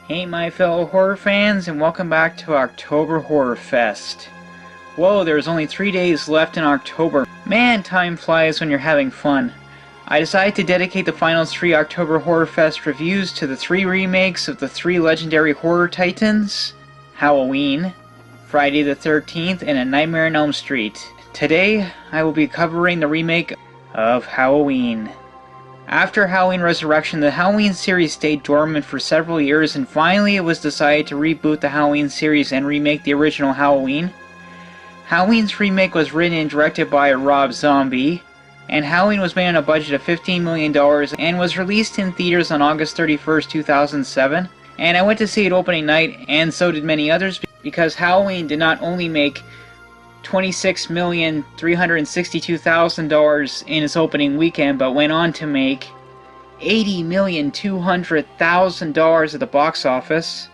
Hey my fellow horror fans, and welcome back to October Horror Fest. Whoa, there's only 3 days left in October. Man, time flies when you're having fun. I decided to dedicate the final 3 October Horror Fest reviews to the 3 remakes of the 3 legendary horror titans: Halloween, Friday the 13th, and A Nightmare on Elm Street. Today, I will be covering the remake of Halloween. After Halloween Resurrection, the Halloween series stayed dormant for several years, and finally it was decided to reboot the Halloween series and remake the original Halloween. Halloween's remake was written and directed by Rob Zombie, and Halloween was made on a budget of $15 million and was released in theaters on August 31st, 2007. And I went to see it opening night, and so did many others, because Halloween did not only make $26,362,000 in its opening weekend, but went on to make $80,200,000 at the box office.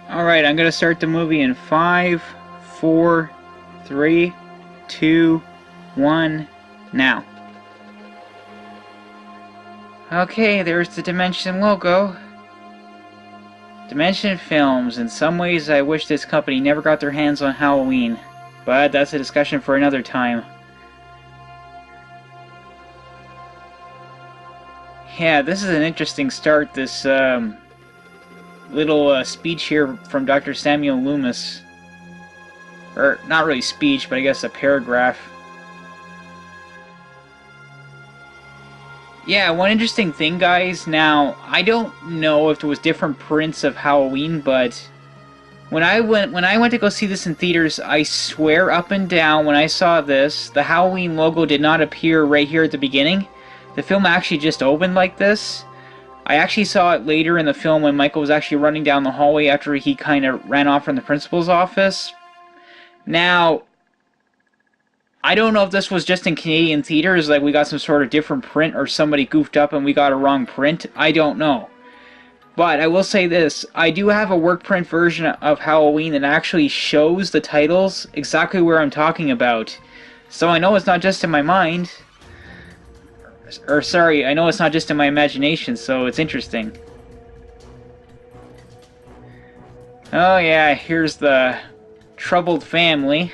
Alright, I'm gonna start the movie in 5, 4, 3, 2, 1, now. Okay, there's the Dimension logo. Dimension Films. In some ways, I wish this company never got their hands on Halloween. But that's a discussion for another time. Yeah, this is an interesting start, this little speech here from Dr. Samuel Loomis. Or, not really speech, but I guess a paragraph. Yeah, one interesting thing, guys. Now, I don't know if there was different prints of Halloween, but When I went to go see this in theaters, I swear up and down when I saw this, the Halloween logo did not appear right here at the beginning. The film actually just opened like this. I actually saw it later in the film when Michael was actually running down the hallway after he kind of ran off from the principal's office. Now, I don't know if this was just in Canadian theaters, like we got some sort of different print or somebody goofed up and we got a wrong print. I don't know. But I will say this, I do have a work print version of Halloween that actually shows the titles exactly where I'm talking about. So I know it's not just in my mind. Or sorry, I know it's not just in my imagination, so it's interesting. Oh yeah, here's the troubled family.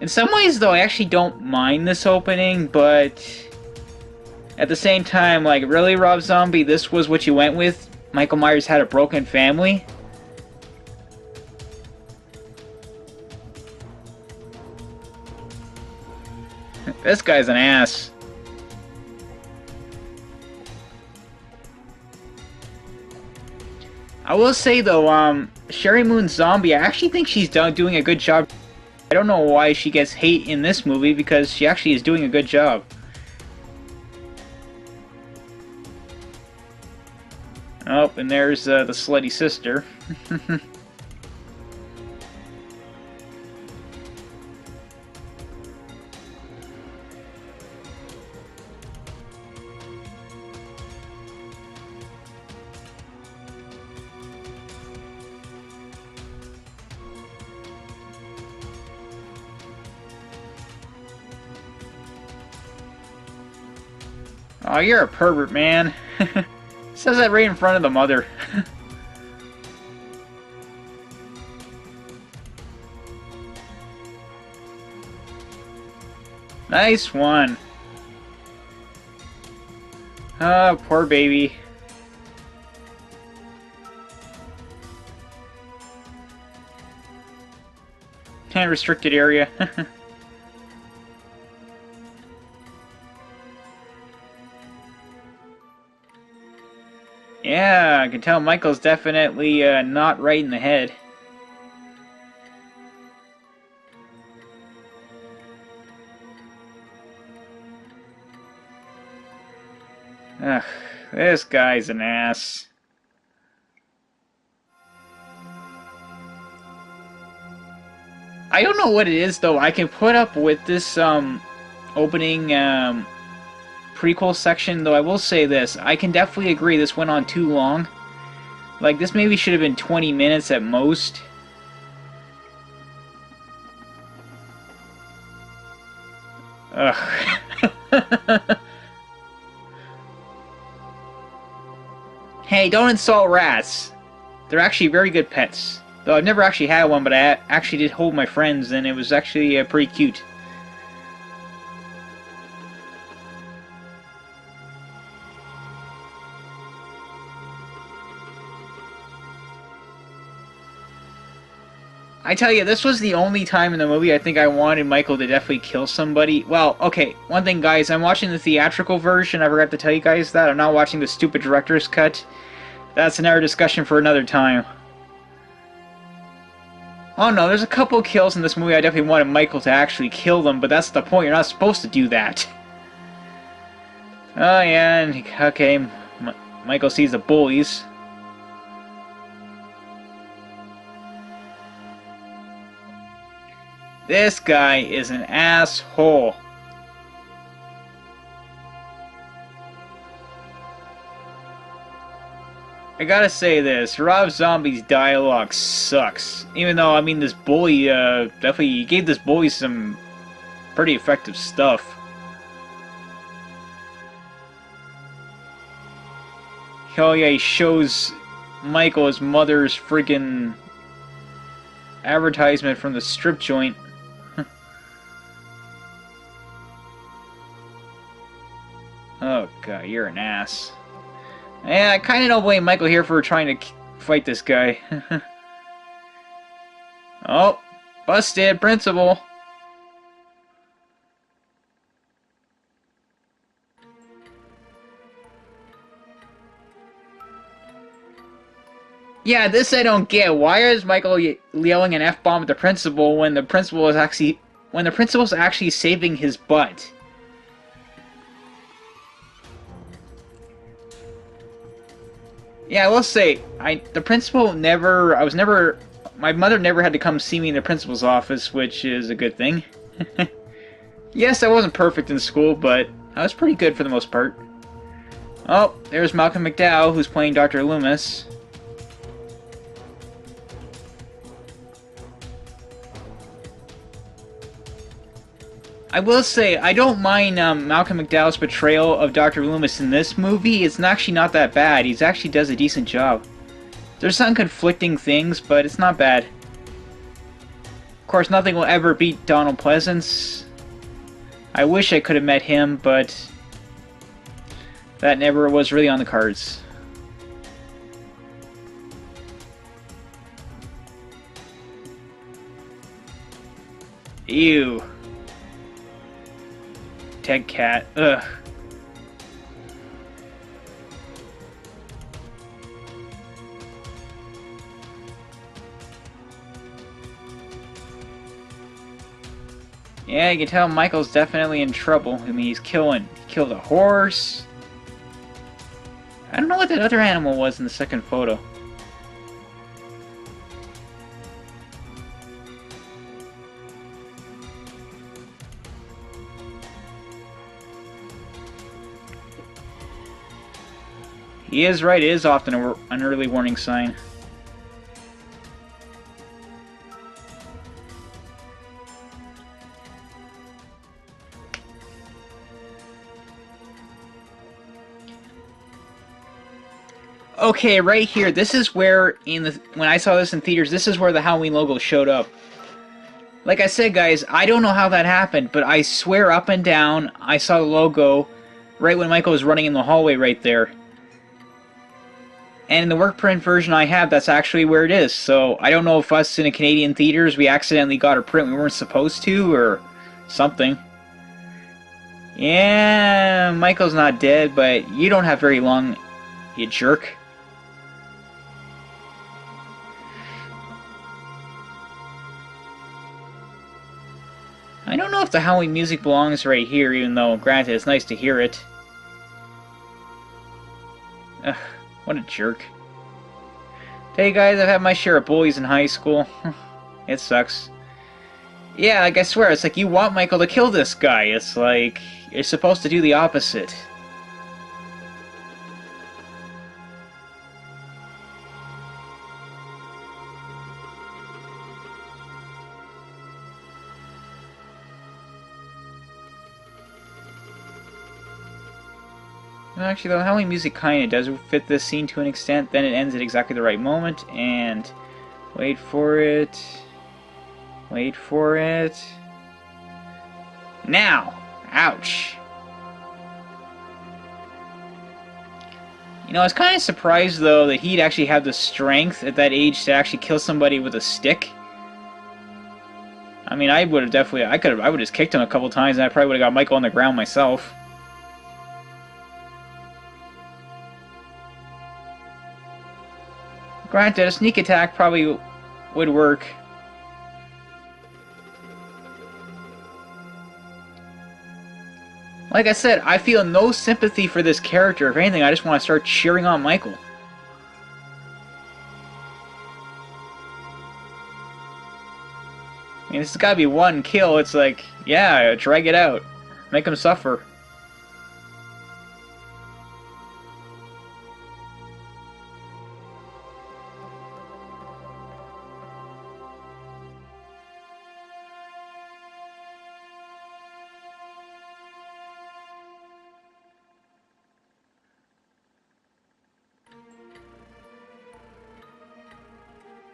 In some ways though, I actually don't mind this opening, but at the same time, like, really, Rob Zombie, this was what you went with? Michael Myers had a broken family? This guy's an ass. I will say, though, Sherry Moon Zombie, I actually think she's doing a good job. I don't know why she gets hate in this movie, because she actually is doing a good job. Oh, and there's the slutty sister. Oh, you're a pervert, man. Says that right in front of the mother. Nice one. Oh, poor baby. Kind of restricted area. Yeah, I can tell Michael's definitely not right in the head. Ugh, this guy's an ass. I don't know what it is, though. I can put up with this opening prequel section, though I will say this. I can definitely agree this went on too long. Like, this maybe should have been 20 minutes at most. Ugh. Hey, don't insult rats. They're actually very good pets. Though I've never actually had one, but I actually did hold my friends, and it was actually pretty cute. I tell you, this was the only time in the movie I think I wanted Michael to definitely kill somebody. Well, okay, one thing, guys, I'm watching the theatrical version. I forgot to tell you guys that. I'm not watching the stupid director's cut. That's another discussion for another time. Oh no, there's a couple kills in this movie I definitely wanted Michael to actually kill them, but that's the point. You're not supposed to do that. Oh yeah, and okay, Michael sees the bullies. This guy is an asshole. I gotta say this, Rob Zombie's dialogue sucks. Even though, I mean, this bully, definitely gave this bully some pretty effective stuff. Oh yeah, he shows Michael his mother's freaking advertisement from the strip joint. Oh god, you're an ass. Yeah, I kinda don't blame Michael here for trying to fight this guy. Oh, busted, principal. Yeah, this I don't get. Why is Michael yelling an F-bomb at the principal when the principal is actually saving his butt? Yeah, I will say, the principal never, my mother never had to come see me in the principal's office, which is a good thing. Yes, I wasn't perfect in school, but I was pretty good for the most part. Oh, there's Malcolm McDowell, who's playing Dr. Loomis. I will say, I don't mind Malcolm McDowell's portrayal of Dr. Loomis in this movie. It's actually not that bad. He actually does a decent job. There's some conflicting things, but it's not bad. Of course, nothing will ever beat Donald Pleasance. I wish I could have met him, but that never was really on the cards. Ew. Ted Cat. Ugh. Yeah, you can tell Michael's definitely in trouble. I mean, he killed a horse. I don't know what that other animal was in the second photo. He is right, it is often an early warning sign. Okay, right here, this is where, when I saw this in theaters, this is where the Halloween logo showed up. Like I said, guys, I don't know how that happened, but I swear up and down, I saw the logo right when Michael was running in the hallway right there. And in the work print version I have, that's actually where it is. So I don't know if us in the Canadian theaters, we accidentally got a print we weren't supposed to, or something. Yeah, Michael's not dead, but you don't have very long, you jerk. I don't know if the Halloween music belongs right here, even though, granted, it's nice to hear it. Ugh, what a jerk. Tell you guys, I've had my share of bullies in high school. It sucks. Yeah, like I swear, it's like you want Michael to kill this guy. It's like, you're supposed to do the opposite. Actually, the Halloween music kind of does fit this scene to an extent. Then it ends at exactly the right moment, and wait for it. Wait for it. Now! Ouch! You know, I was kind of surprised, though, that he'd actually have the strength at that age to actually kill somebody with a stick. I mean, I would have definitely... I would have just kicked him a couple times, and I probably would have got Michael on the ground myself. Granted, a sneak attack probably would work. Like I said, I feel no sympathy for this character. If anything, I just want to start cheering on Michael. I mean, this has got to be one kill. It's like, yeah, drag it out. Make him suffer.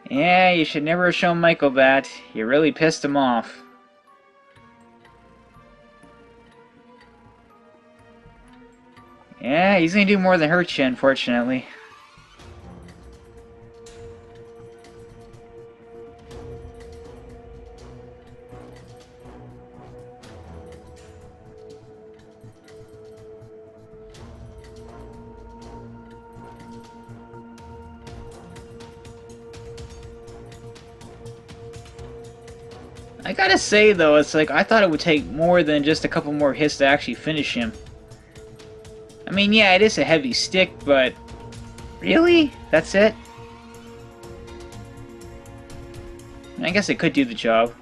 Yeah, you should never have shown Michael that. You really pissed him off. Yeah, he's gonna do more than hurt you, unfortunately. I gotta say, though, it's like, I thought it would take more than just a couple more hits to actually finish him. I mean, yeah, it is a heavy stick, but... Really? That's it? I guess it could do the job.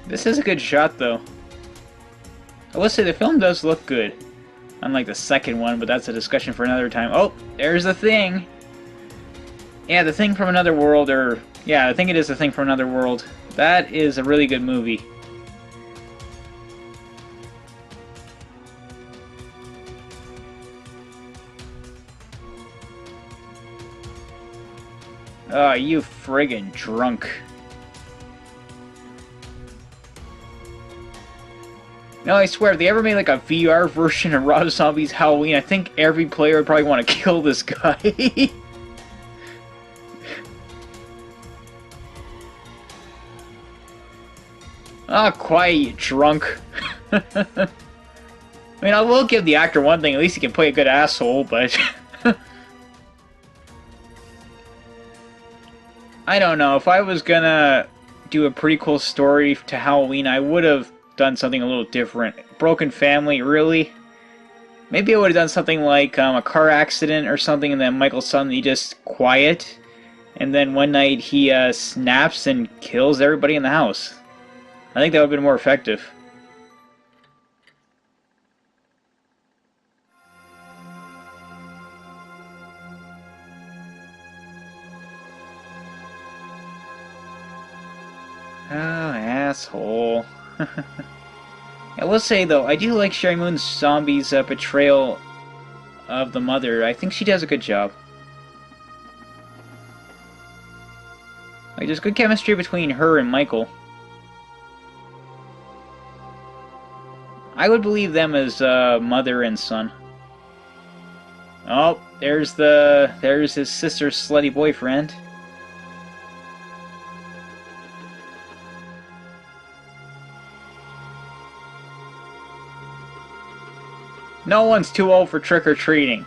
This is a good shot, though. I will say the film does look good. Unlike the second one, but that's a discussion for another time. Oh, there's the thing! Yeah, the thing from another world, or... Yeah, I think it is the thing from another world. That is a really good movie. Oh, you friggin' drunk. No, I swear, if they ever made like a VR version of Rob Zombie's Halloween, I think every player would probably want to kill this guy. Ah, quiet, you drunk. I mean, I will give the actor one thing, at least he can play a good asshole, but... I don't know, if I was gonna do a prequel story to Halloween, I would have done something a little different. Broken family, really? Maybe I would have done something like a car accident or something, and then Michael's suddenly just quiet, and then one night he snaps and kills everybody in the house. I think that would have been more effective. Oh, asshole. I will say, though, I do like Sherry Moon's Zombie's portrayal of the mother. I think she does a good job. Like, there's good chemistry between her and Michael. I would believe them as mother and son. Oh, there's his sister's slutty boyfriend. No one's too old for trick-or-treating.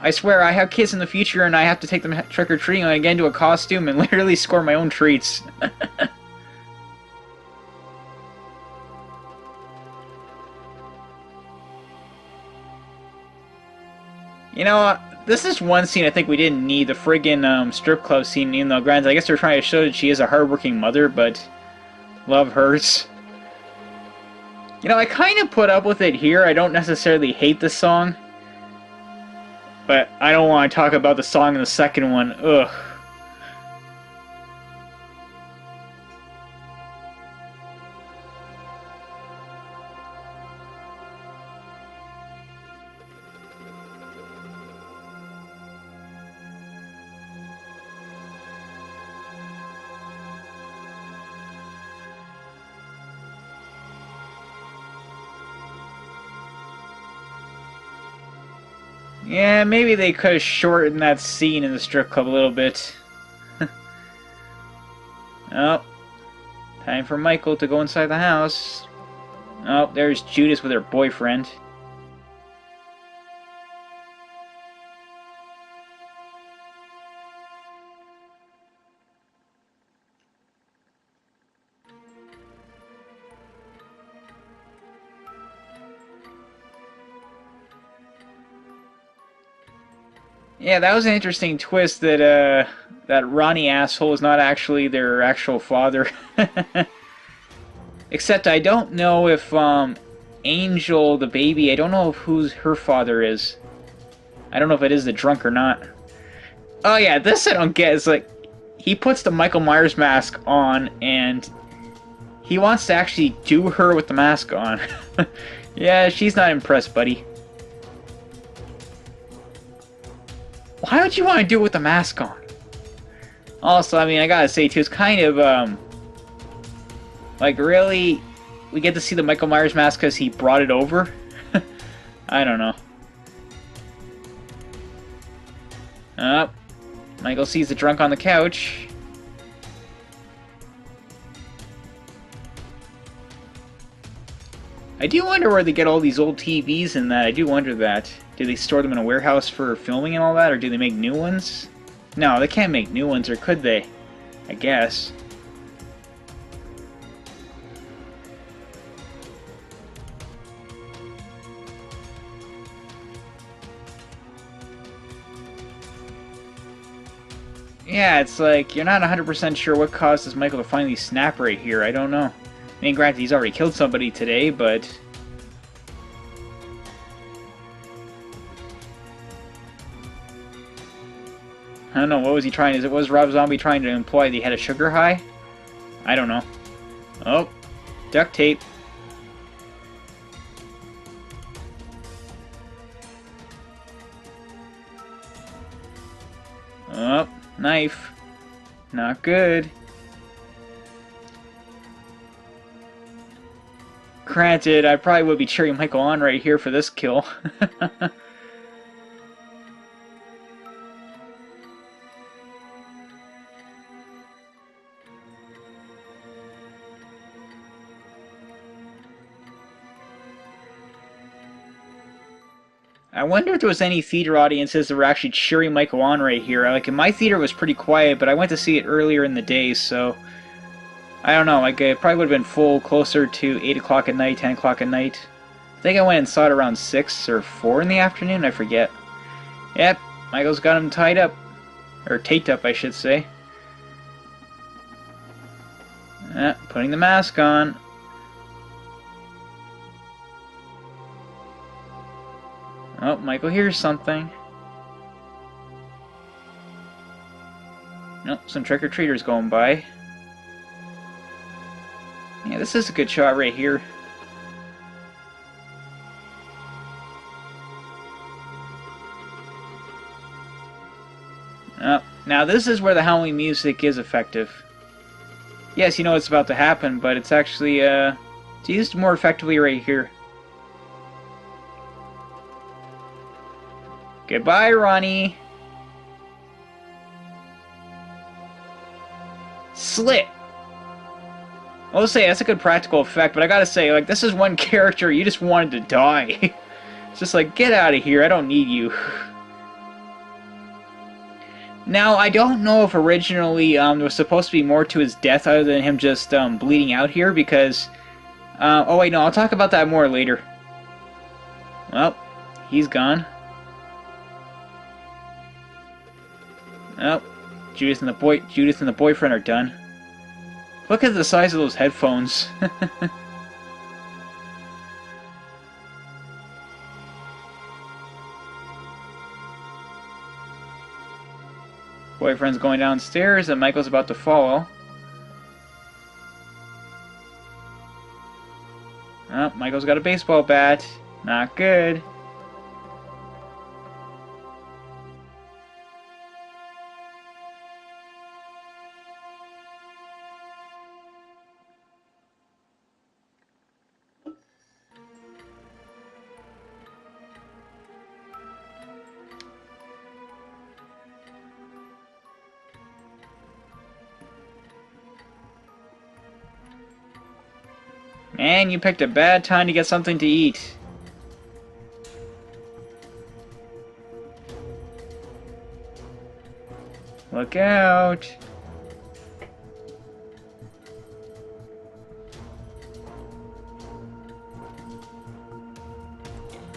I swear, I have kids in the future and I have to take them trick-or-treating and I get into a costume and literally score my own treats. You know, this is one scene I think we didn't need, the friggin' strip club scene, even though, granted, I guess they're trying to show that she is a hardworking mother, but love hurts. You know, I kind of put up with it here. I don't necessarily hate the song. But I don't want to talk about the song in the second one. Ugh. Yeah, maybe they could have shortened that scene in the strip club a little bit. Oh, time for Michael to go inside the house. Oh, there's Judith with her boyfriend. Yeah, that was an interesting twist that Ronnie asshole is not actually their actual father. Except I don't know if Angel, the baby, I don't know who her father is. I don't know if it is the drunk or not. Oh yeah, this I don't get. It's like he puts the Michael Myers mask on and he wants to actually do her with the mask on. Yeah, she's not impressed, buddy. Why would you want to do it with the mask on? Also, I mean, I gotta say too, it's kind of like, really, we get to see the Michael Myers mask because he brought it over? I don't know. Michael sees the drunk on the couch. I do wonder where they get all these old TVs and that. I do wonder that. Do they store them in a warehouse for filming and all that, or do they make new ones? No, they can't make new ones, or could they? I guess. Yeah, it's like, you're not 100% sure what causes Michael to finally snap right here. I don't know. I mean, granted, he's already killed somebody today, but... I don't know, what was he trying to... Was Rob Zombie trying to imply that he had a sugar high? I don't know. Oh, duct tape. Oh, knife. Not good. Granted, I probably would be cheering Michael on right here for this kill. I wonder if there was any theater audiences that were actually cheering Michael on right here. Like, in my theater it was pretty quiet, but I went to see it earlier in the day, so... I don't know, like, it probably would have been full closer to 8 o'clock at night, 10 o'clock at night. I think I went and saw it around 6 or 4 in the afternoon, I forget. Yep, Michael's got him tied up. Or taped up, I should say. Putting the mask on. Oh, Michael hears something. Nope, some trick-or-treaters going by. Yeah, this is a good shot right here. Now this is where the Halloween music is effective. Yes, you know what's about to happen, but it's actually, it's used more effectively right here. Goodbye, Ronnie. Slit. I'll say that's a good practical effect, but I gotta say, like, this is one character you just wanted to die. It's just like, get out of here, I don't need you. Now, I don't know if originally there was supposed to be more to his death other than him just bleeding out here, because... oh wait, no, I'll talk about that more later. Well, he's gone. Oh, Judith and the boyfriend are done. Look at the size of those headphones. Boyfriend's going downstairs and Michael's about to follow. Oh, Michael's got a baseball bat. Not good. Man, you picked a bad time to get something to eat. Look out.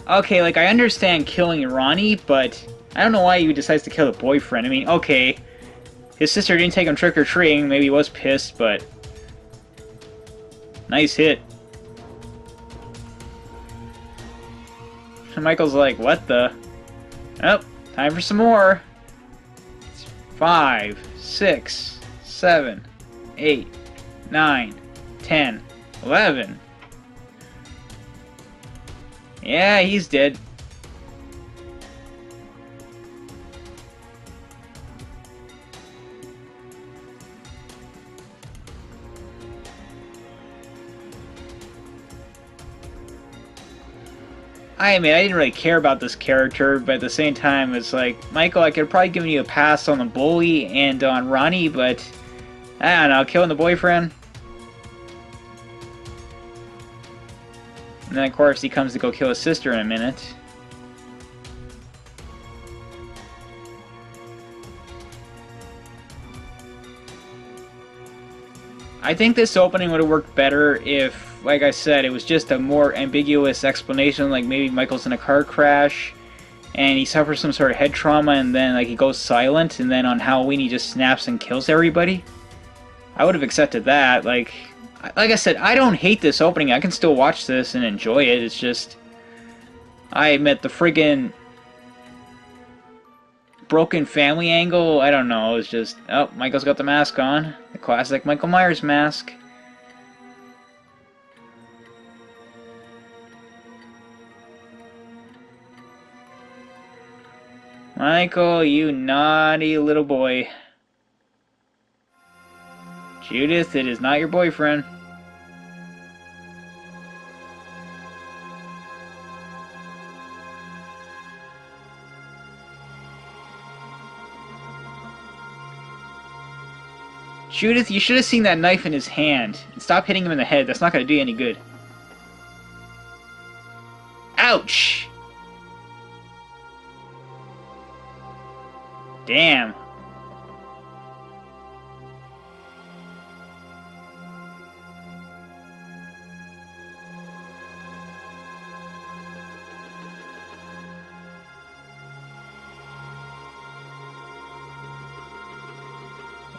Okay, like, I understand killing Ronnie, but I don't know why he decides to kill the boyfriend. I mean, okay, his sister didn't take him trick-or-treating, maybe he was pissed, but... Nice hit. And Michael's like, what the? Oh, time for some more. 5, 6, 7, 8, 9, 10, 11. Yeah, he's dead. I mean, I didn't really care about this character, but at the same time, it's like, Michael, I could have probably given you a pass on the bully and on Ronnie, but I don't know, killing the boyfriend. And then, of course, he comes to go kill his sister in a minute. I think this opening would have worked better if, like I said, it was just a more ambiguous explanation, like maybe Michael's in a car crash and he suffers some sort of head trauma and then like he goes silent and then on Halloween he just snaps and kills everybody. I would have accepted that. Like I said, I don't hate this opening. I can still watch this and enjoy it. It's just, I admit, the friggin' broken family angle, I don't know, it's just, oh, Michael's got the mask on. The classic Michael Myers mask. Michael, you naughty little boy. Judith, it is not your boyfriend. Judith, you should have seen that knife in his hand. And stop hitting him in the head. That's not going to do you any good. Ouch! Damn.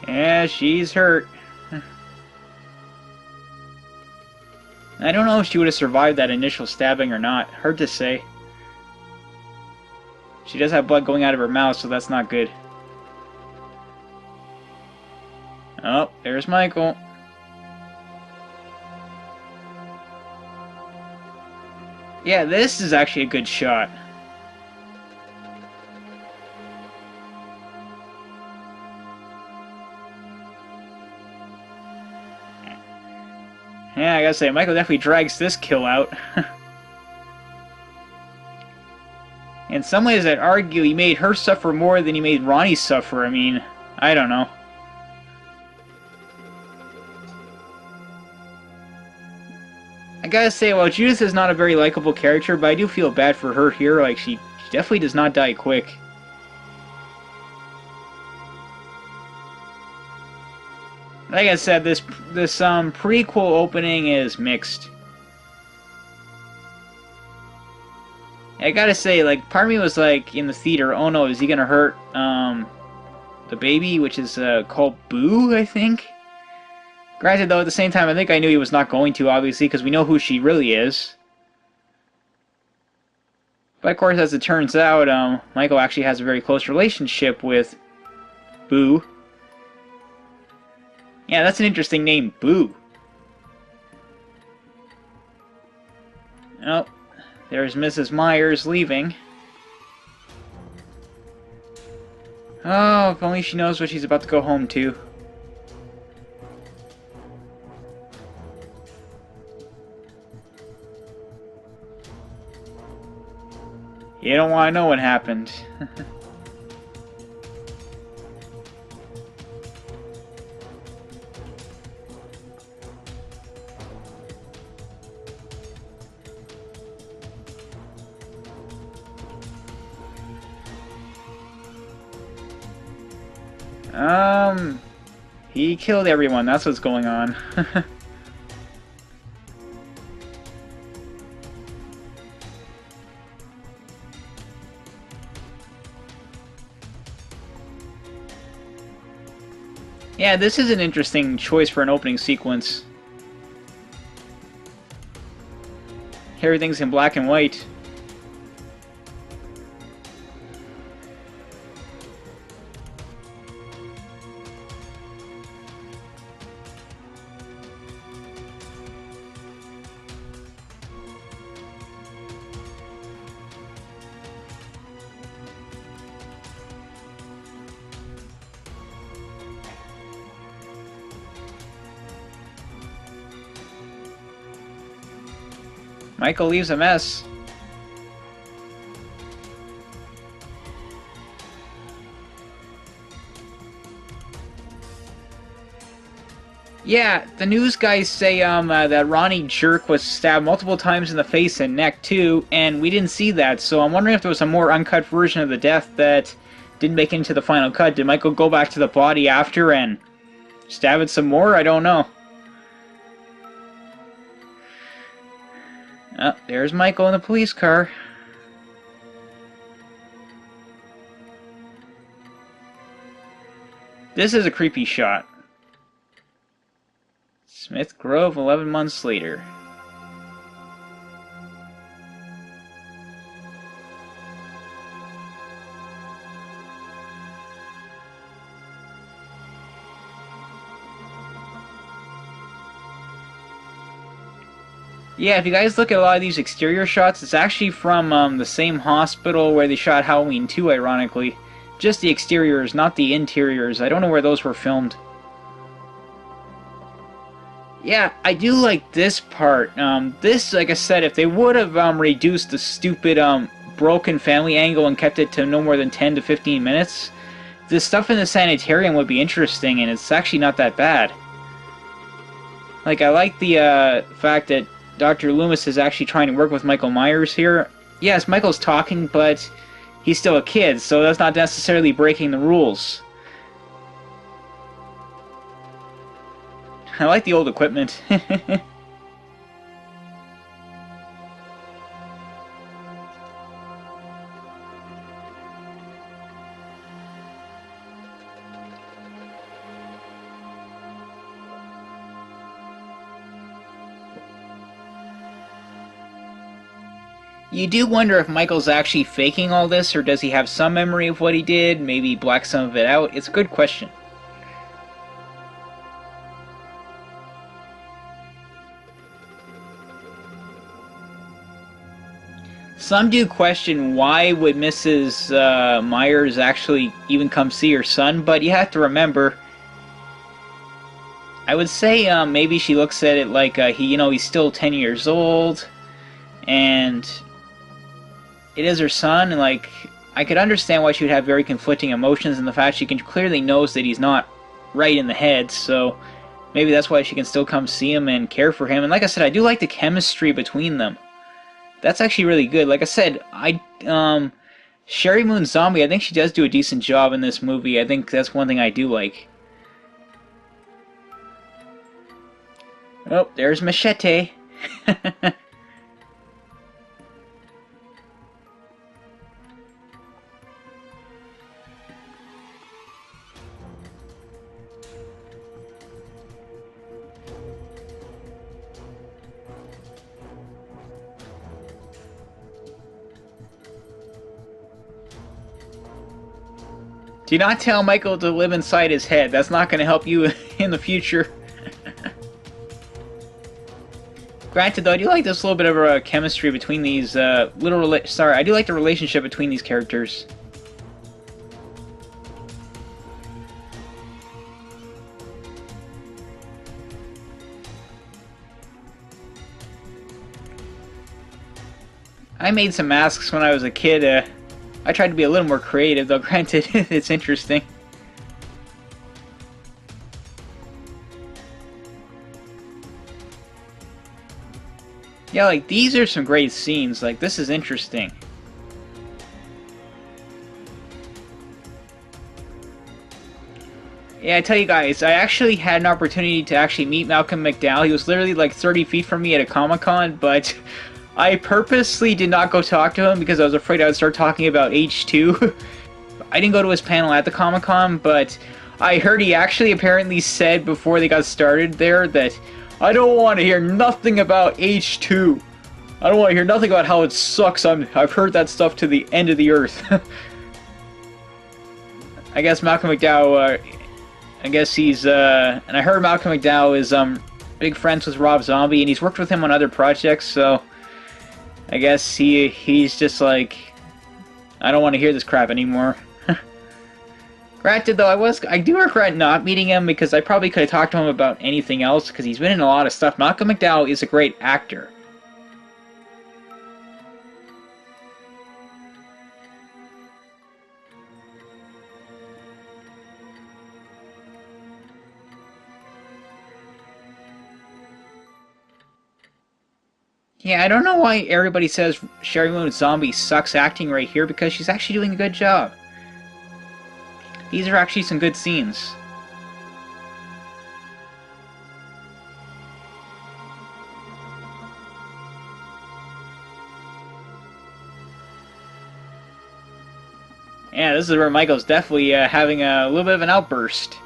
Yeah, she's hurt. I don't know if she would have survived that initial stabbing or not. Hard to say. She does have blood going out of her mouth, so that's not good. Oh, there's Michael. Yeah, this is actually a good shot. Yeah, I gotta say, Michael definitely drags this kill out. In some ways, I'd argue he made her suffer more than he made Ronnie suffer. I mean, I don't know. I gotta say, well, Judith is not a very likable character, but I do feel bad for her here. Like, she definitely does not die quick. Like I said, this prequel opening is mixed. I gotta say, like, part of me was like in the theater, oh no, is he gonna hurt the baby, which is called Boo, I think. Granted, though, at the same time, I think I knew he was not going to, obviously, because we know who she really is. But of course, as it turns out, Michael actually has a very close relationship with Boo. Yeah, that's an interesting name, Boo. Oh, there's Mrs. Myers leaving. Oh, if only she knows what she's about to go home to. You don't want to know what happened. He killed everyone, that's what's going on. Yeah, this is an interesting choice for an opening sequence. Everything's in black and white. Michael leaves a mess. Yeah, the news guys say that Ronnie Jerk was stabbed multiple times in the face and neck too, and we didn't see that, so I'm wondering if there was a more uncut version of the death that didn't make it into the final cut. Did Michael go back to the body after and stab it some more? I don't know. Oh, there's Michael in the police car. This is a creepy shot. Smith Grove, 11 months later. Yeah, if you guys look at a lot of these exterior shots, it's actually from the same hospital where they shot Halloween 2, ironically. Just the exteriors, not the interiors. I don't know where those were filmed. Yeah, I do like this part. This, like I said, if they would have reduced the stupid broken family angle and kept it to no more than 10 to 15 minutes, the stuff in the sanitarium would be interesting, and it's actually not that bad. Like, I like the fact that Dr. Loomis is actually trying to work with Michael Myers here. Yes, Michael's talking, but he's still a kid, so that's not necessarily breaking the rules. I like the old equipment. You do wonder if Michael's actually faking all this, or does he have some memory of what he did, maybe black some of it out? It's a good question. Some do question why would Mrs. Myers actually even come see her son, but you have to remember, I would say maybe she looks at it like he's still 10 years old, and it is her son, and like I could understand why she would have very conflicting emotions, and the fact she can clearly knows that he's not right in the head, so maybe that's why she can still come see him and care for him. And like I said, I do like the chemistry between them. That's actually really good. Like I said, Sherry Moon Zombie, I think she does do a decent job in this movie. I think that's one thing I do like. Oh, there's Machete. Do not tell Michael to live inside his head. That's not going to help you in the future. Granted, though, I do like this little bit of a chemistry between these I do like the relationship between these characters. I made some masks when I was a kid. I tried to be a little more creative, though granted, it's interesting. Yeah, like, these are some great scenes. Like, this is interesting. Yeah, I tell you guys, I actually had an opportunity to actually meet Malcolm McDowell. He was literally like 30 feet from me at a Comic-Con, but I purposely did not go talk to him because I was afraid I would start talking about H2. I didn't go to his panel at the Comic-Con, but I heard he actually apparently said before they got started there that I don't want to hear nothing about H2. I don't want to hear nothing about how it sucks. I've heard that stuff to the end of the earth. I guess Malcolm McDowell, I guess he's, and I heard Malcolm McDowell is big friends with Rob Zombie, and he's worked with him on other projects, so I guess he's just like, I don't want to hear this crap anymore. Granted, though, I do regret not meeting him because I probably could have talked to him about anything else because he's been in a lot of stuff. Malcolm McDowell is a great actor. Yeah, I don't know why everybody says Sherry Moon Zombie sucks acting right here because she's actually doing a good job. These are actually some good scenes. Yeah, this is where Michael's definitely having a little bit of an outburst.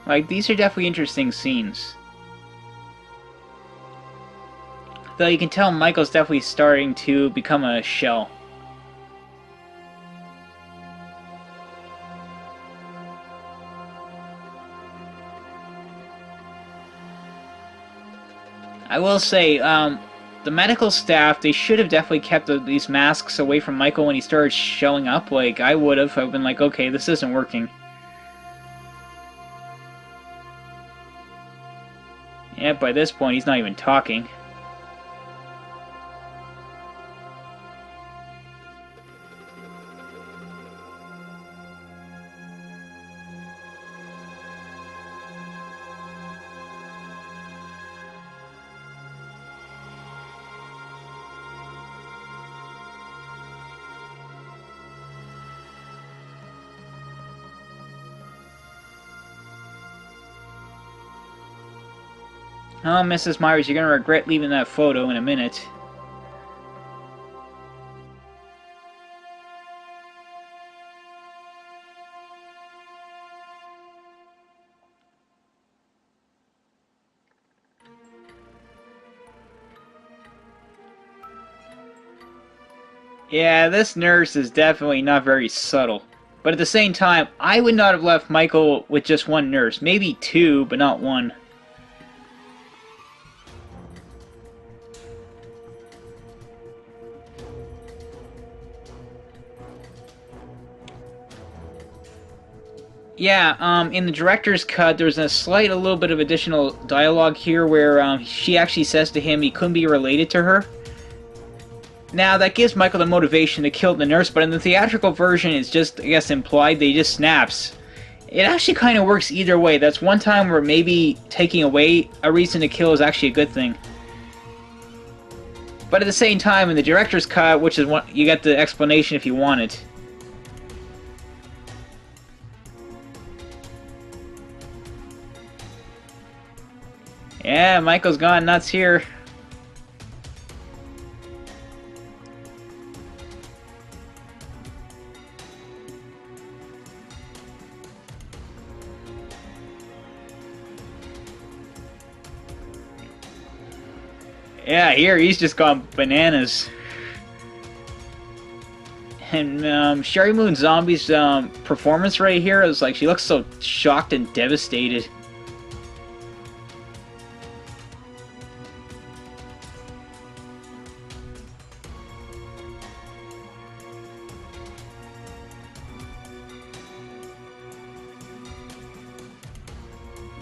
Like, these are definitely interesting scenes. Though you can tell Michael's definitely starting to become a shell. I will say, the medical staff, they should have definitely kept these masks away from Michael when he started showing up. Like, I would have. I've been like, okay, this isn't working. Yeah, by this point, he's not even talking. Oh, Mrs. Myers, you're gonna regret leaving that photo in a minute. Yeah, this nurse is definitely not very subtle. But at the same time, I would not have left Michael with just one nurse. Maybe two, but not one. Yeah, in the director's cut, there's a little bit of additional dialogue here where she actually says to him he couldn't be related to her. Now, that gives Michael the motivation to kill the nurse, but in the theatrical version, it's just, I guess, implied that he just snaps. It actually kind of works either way. That's one time where maybe taking away a reason to kill is actually a good thing. But at the same time, in the director's cut, which is what you get the explanation if you want it. Yeah, Michael's gone nuts here. Yeah, here he's just gone bananas. And Sherry Moon Zombie's performance right here is like, she looks so shocked and devastated.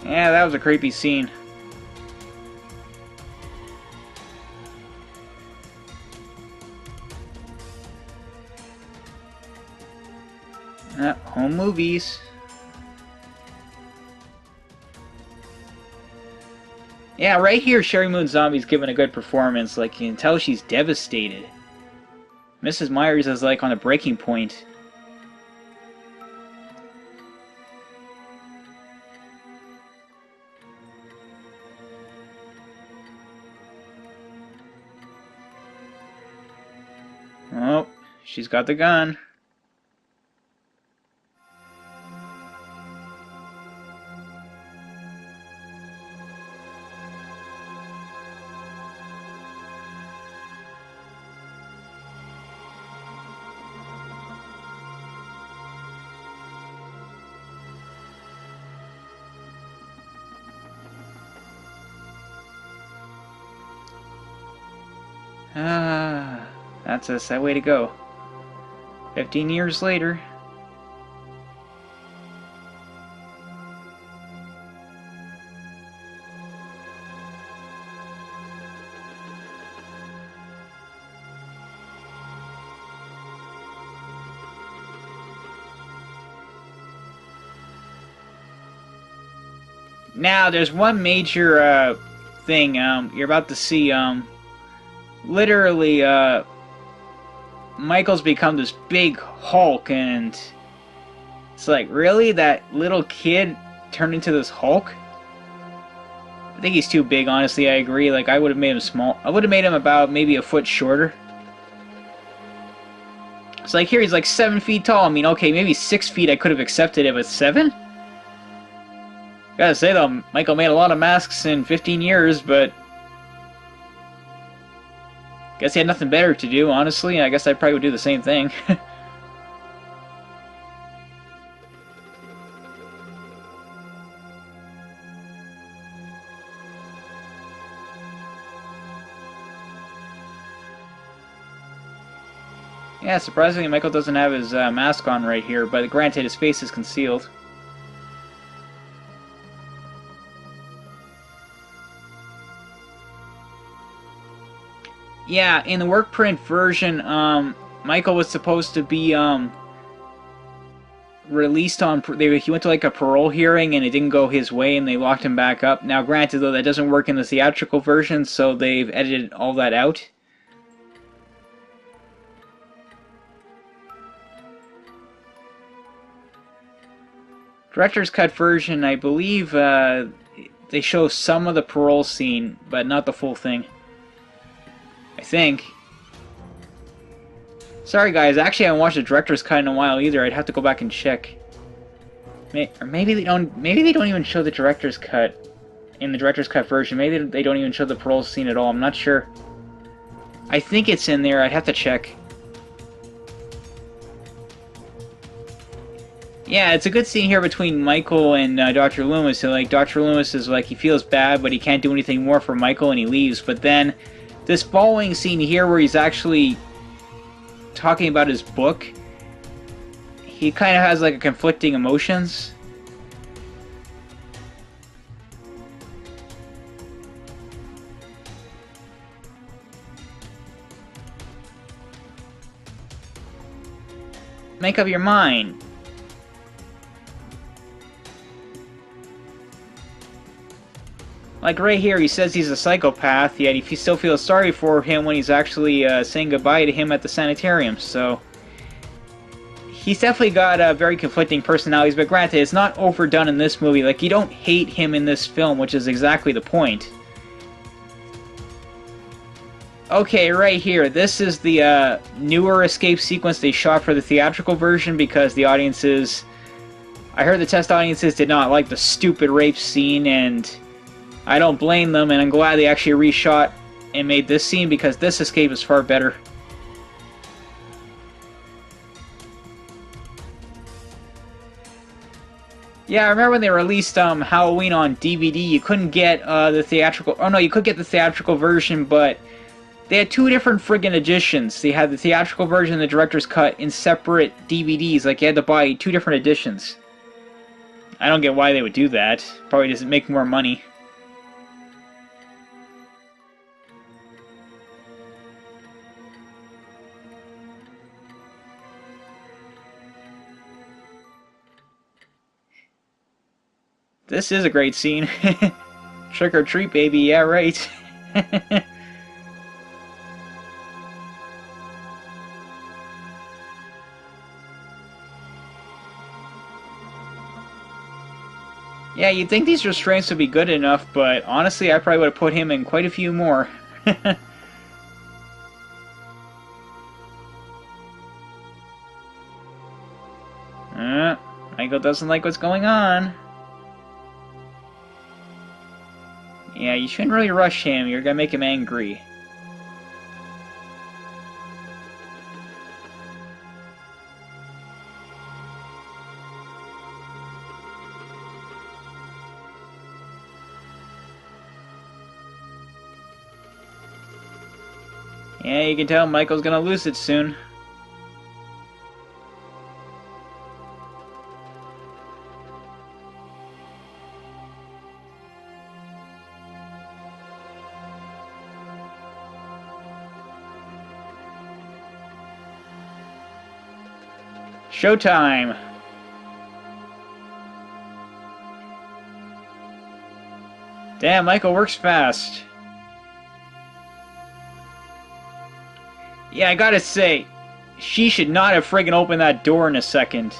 Yeah, that was a creepy scene. Home movies. Yeah, right here, Sherry Moon Zombie's giving a good performance. Like, you can tell she's devastated. Mrs. Myers is like on a breaking point. Oh, she's got the gun. Ah, that's a sad way to go. 15 years later. Now, there's one major thing you're about to see. Literally, Michael's become this big Hulk, and it's like, really? That little kid turned into this Hulk? I think he's too big, honestly, I agree. Like, I would have made him small. I would have made him about maybe a foot shorter. It's like, here, he's like 7 feet tall. I mean, okay, maybe 6 feet I could have accepted it, but 7? Gotta say, though, Michael made a lot of masks in 15 years, but guess he had nothing better to do, honestly. I guess I probably would do the same thing. Yeah, surprisingly, Michael doesn't have his mask on right here, but granted, his face is concealed. Yeah, in the work print version, Michael was supposed to be released on. He went to like a parole hearing and it didn't go his way, and they locked him back up. Now, granted, though, that doesn't work in the theatrical version, so they've edited all that out. Director's cut version, I believe they show some of the parole scene, but not the full thing. I think. Sorry guys, actually I haven't watched the director's cut in a while either. I'd have to go back and check. Or maybe they don't even show the director's cut in the director's cut version. Maybe they don't even show the parole scene at all. I'm not sure. I think it's in there. I'd have to check. Yeah, it's a good scene here between Michael and Dr. Loomis. So, like, Dr. Loomis is like, he feels bad, but he can't do anything more for Michael, and he leaves. But then, this following scene here where he's actually talking about his book, he kind of has, like, conflicting emotions. Make up your mind. Like right here, he says he's a psychopath, yet he still feels sorry for him when he's actually saying goodbye to him at the sanitarium. So he's definitely got very conflicting personalities, but granted, it's not overdone in this movie. Like, you don't hate him in this film, which is exactly the point. Okay, right here. This is the newer escape sequence they shot for the theatrical version because the audiences... I heard the test audiences did not like the stupid rape scene, and I don't blame them, and I'm glad they actually reshot and made this scene because this escape is far better. Yeah, I remember when they released Halloween on DVD, you couldn't get the theatrical... Oh no, you could get the theatrical version, but they had two different friggin' editions. They had the theatrical version and the director's cut in separate DVDs, like you had to buy two different editions. I don't get why they would do that. Probably doesn't make more money. This is a great scene. Trick or treat, baby. Yeah, right. Yeah, you'd think these restraints would be good enough, but honestly, I probably would have put him in quite a few more. Michael doesn't like what's going on. Yeah, you shouldn't really rush him. You're gonna make him angry. Yeah, you can tell Michael's gonna lose it soon. Showtime! Damn, Michael works fast. Yeah, I gotta say, she should not have friggin' opened that door in a second.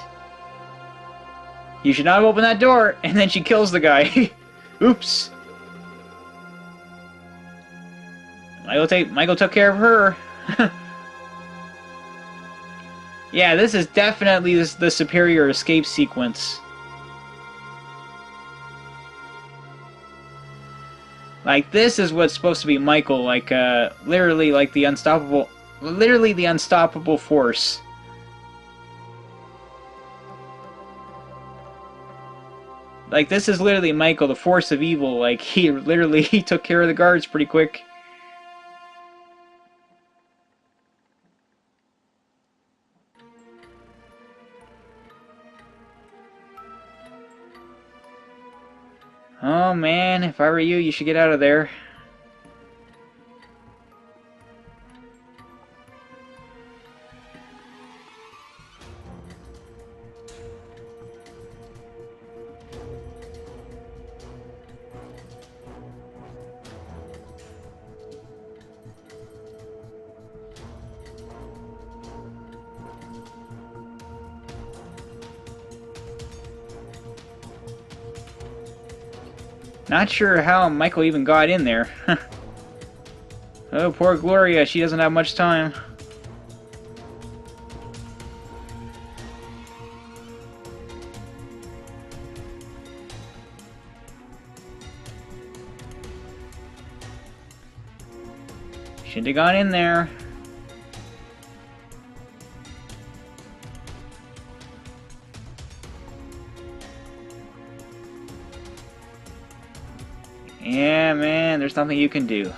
You should not have opened that door, and then she kills the guy. Oops. Michael took care of her. Yeah, this is definitely the superior escape sequence. Like, this is what's supposed to be Michael, like, literally, like, the unstoppable force. Like, this is literally Michael, the force of evil. Like, he took care of the guards pretty quick. Oh man, if I were you, you should get out of there. Not sure how Michael even got in there. Oh, poor Gloria, she doesn't have much time. Should have gone in there. Yeah, man, there's nothing you can do.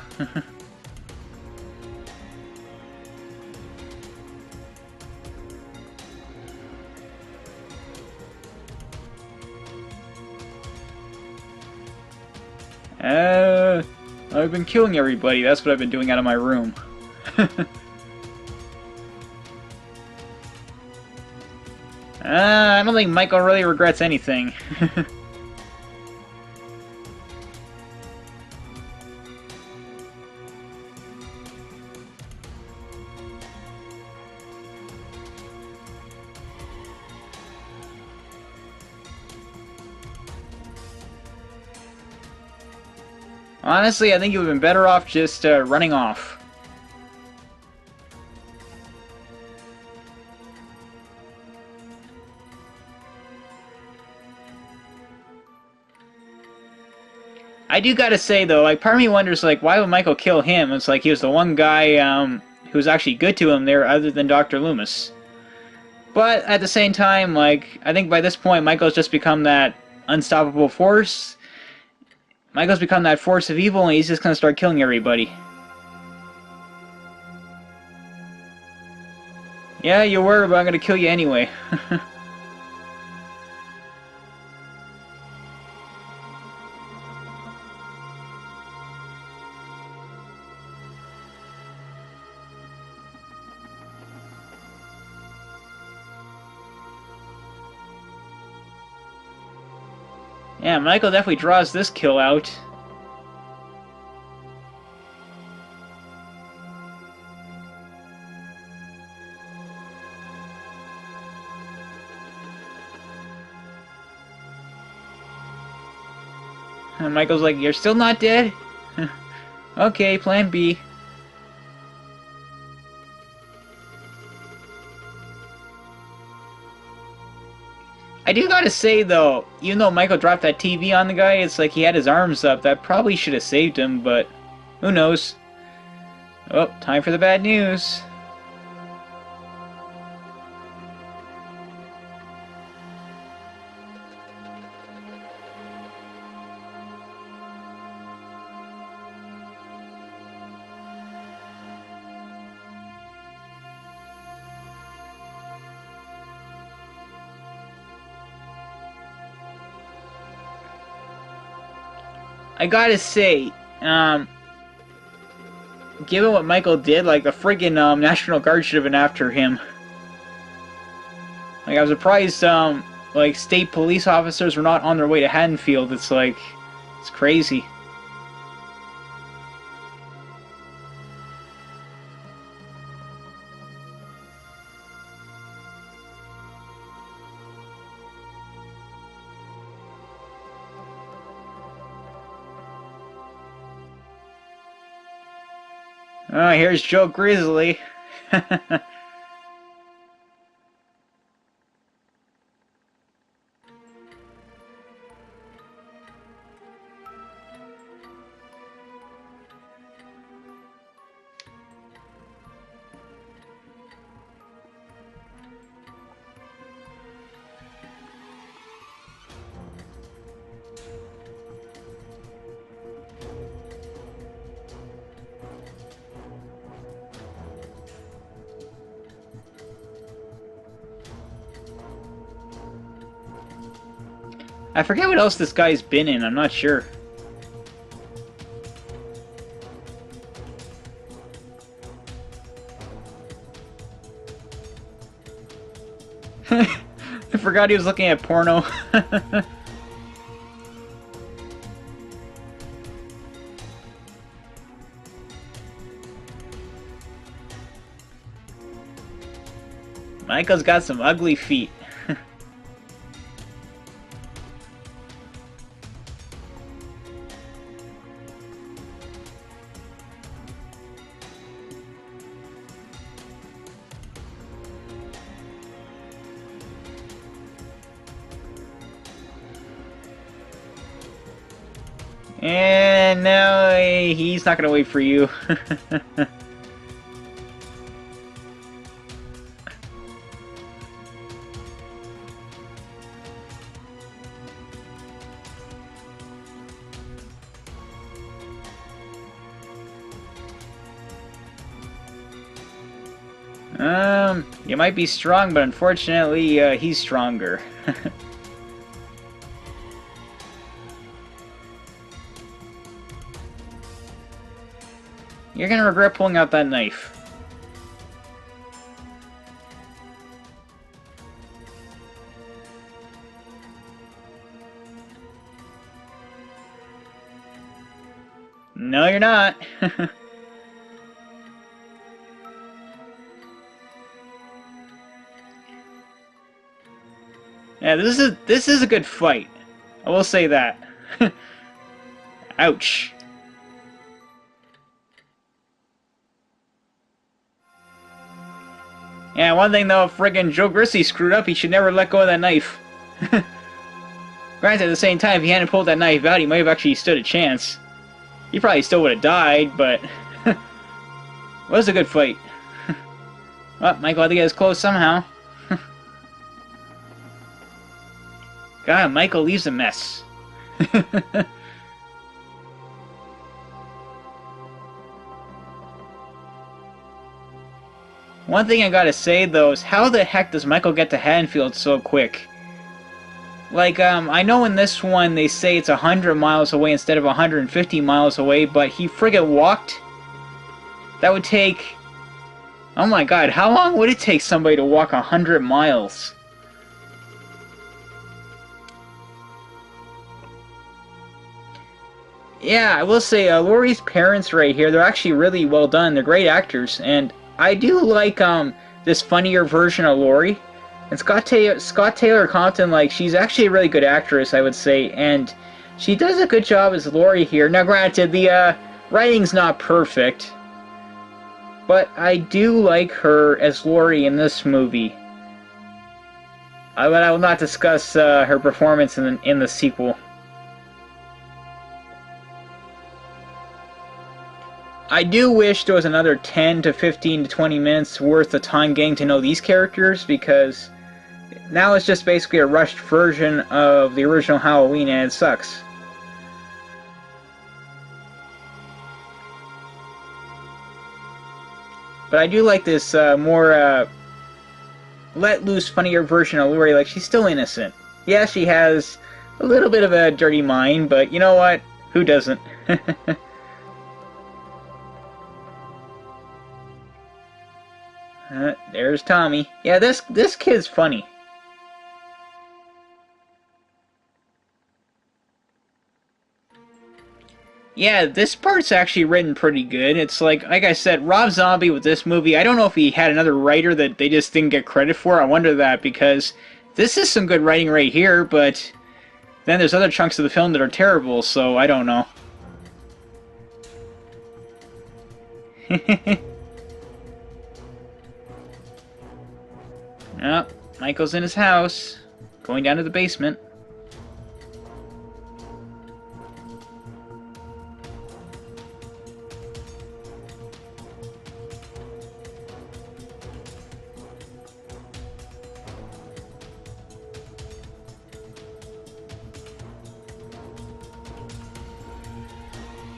I've been killing everybody. That's what I've been doing out of my room. I don't think Michael really regrets anything. Honestly, I think you would have been better off just running off. I do gotta say though, like part of me wonders like why would Michael kill him? It's like he was the one guy who was actually good to him there other than Dr. Loomis. But at the same time, like I think by this point Michael's just become that unstoppable force. Michael's become that force of evil and he's just gonna start killing everybody. Yeah, you were, but I'm gonna kill you anyway. Yeah, Michael definitely draws this kill out. And Michael's like, you're still not dead? Okay, plan B. I do gotta say though, even though Michael dropped that TV on the guy, it's like he had his arms up. That probably should have saved him, but who knows? Oh, time for the bad news. I gotta say, given what Michael did, like the friggin' National Guard should have been after him. Like I was surprised, like state police officers were not on their way to Haddonfield. It's like, it's crazy. Oh, here's Joe Grizzly. I forget what else this guy's been in, I'm not sure. I forgot he was looking at porno. Michael's got some ugly feet. And no, he's not gonna wait for you. You might be strong, but unfortunately, he's stronger. You're gonna regret pulling out that knife. No, you're not. Yeah, this is a good fight. I will say that. Ouch. Yeah, one thing though, friggin' Joe Grizzly screwed up. He should never let go of that knife. Granted, at the same time, if he hadn't pulled that knife out, he might have actually stood a chance. He probably still would have died, but... it was a good fight. Well, Michael had to get his clothes somehow. God, Michael leaves a mess. One thing I gotta say, though, is how the heck does Michael get to Haddonfield so quick? Like, I know in this one they say it's 100 miles away instead of 150 miles away, but he friggin' walked? That would take... Oh my god, how long would it take somebody to walk 100 miles? Yeah, I will say, Laurie's parents right here, they're actually really well done. They're great actors, and I do like, this funnier version of Laurie. And Scott Taylor Compton, like, she's actually a really good actress, I would say, and she does a good job as Laurie here. Now, granted, the, writing's not perfect, but I do like her as Laurie in this movie. But I will not discuss, her performance in the sequel. I do wish there was another 10 to 15 to 20 minutes worth of time getting to know these characters, because now it's just basically a rushed version of the original Halloween, and it sucks. But I do like this more let loose, funnier version of Laurie. Like, she's still innocent. Yeah, she has a little bit of a dirty mind, but you know what? Who doesn't? There's Tommy. Yeah, this kid's funny. Yeah, this part's actually written pretty good. It's like I said, Rob Zombie with this movie, I don't know if he had another writer that they just didn't get credit for. I wonder that, because this is some good writing right here, but then there's other chunks of the film that are terrible, so I don't know. Oh, Michael's in his house, going down to the basement.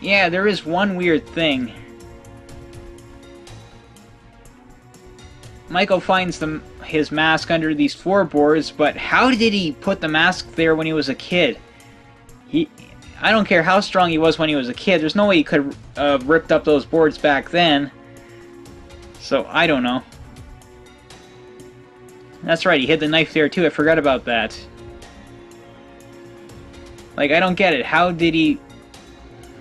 Yeah, there is one weird thing. Michael finds his mask under these floorboards, but how did he put the mask there when he was a kid? I don't care how strong he was when he was a kid, there's no way he could have ripped up those boards back then. So, I don't know. That's right, he hid the knife there too, I forgot about that. Like, I don't get it. How did he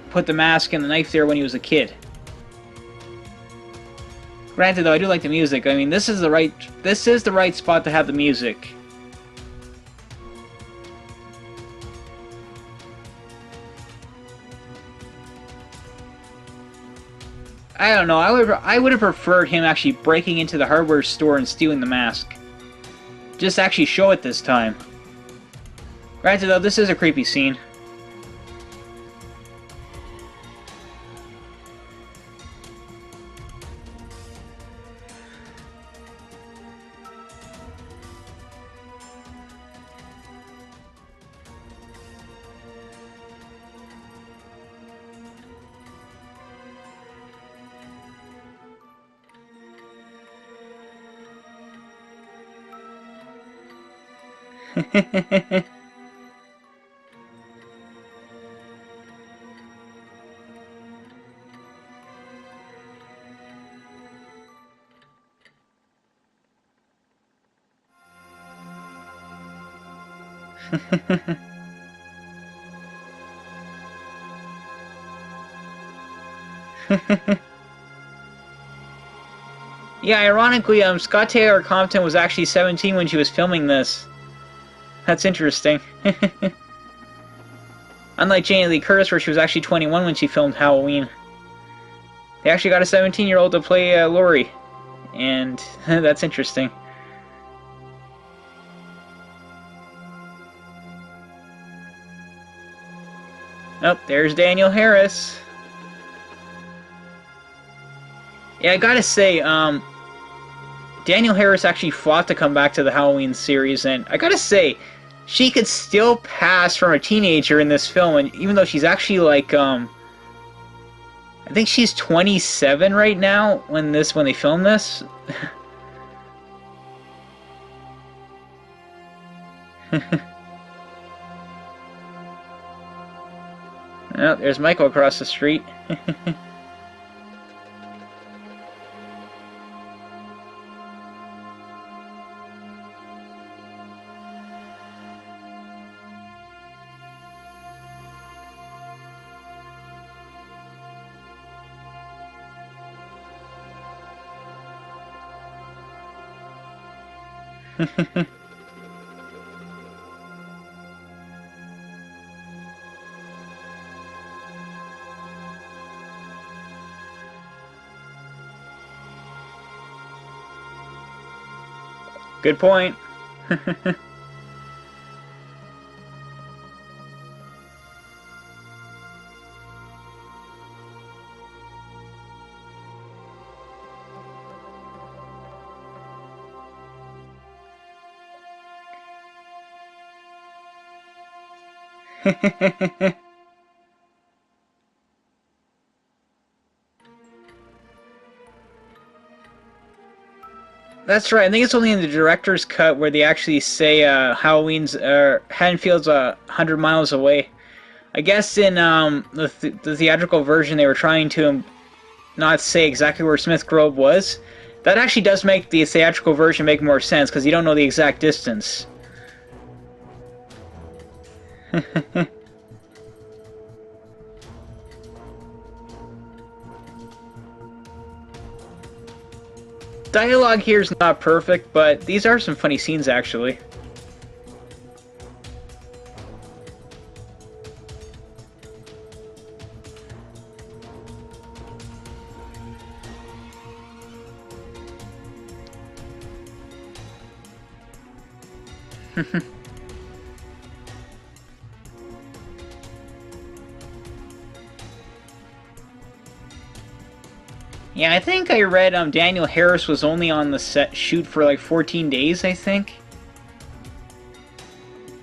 put the mask and the knife there when he was a kid? Granted, though, I do like the music. I mean, this is the right spot to have the music. I don't know. I would have preferred him actually breaking into the hardware store and stealing the mask. Just actually show it this time. Granted, though, this is a creepy scene. Yeah, ironically, Scott Taylor Compton was actually 17 when she was filming this. That's interesting. Unlike Jamie Lee Curtis, where she was actually 21 when she filmed Halloween. They actually got a 17-year-old to play Laurie and that's interesting. Oh, there's Daniel Harris. Yeah, I gotta say, Daniel Harris actually fought to come back to the Halloween series, and I gotta say, she could still pass from a teenager in this film, and even though she's actually like, I think she's 27 right now when they film this. Oh, there's Michael across the street. Good point. That's right. I think it's only in the director's cut where they actually say Haddonfield's 100 miles away. I guess in the theatrical version they were trying to not say exactly where Smith Grove was. That actually does make the theatrical version make more sense because you don't know the exact distance. Dialogue here is not perfect, but these are some funny scenes actually. Yeah, I think I read Daniel Harris was only on the set shoot for like 14 days, I think.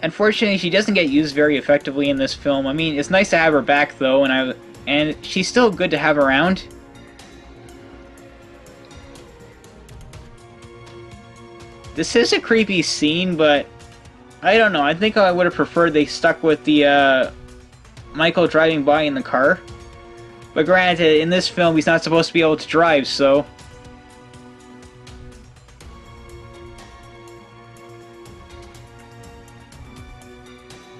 Unfortunately, she doesn't get used very effectively in this film. I mean, it's nice to have her back though, and she's still good to have around. This is a creepy scene, but I don't know. I think I would have preferred they stuck with the Michael driving by in the car. But granted, in this film, he's not supposed to be able to drive, so...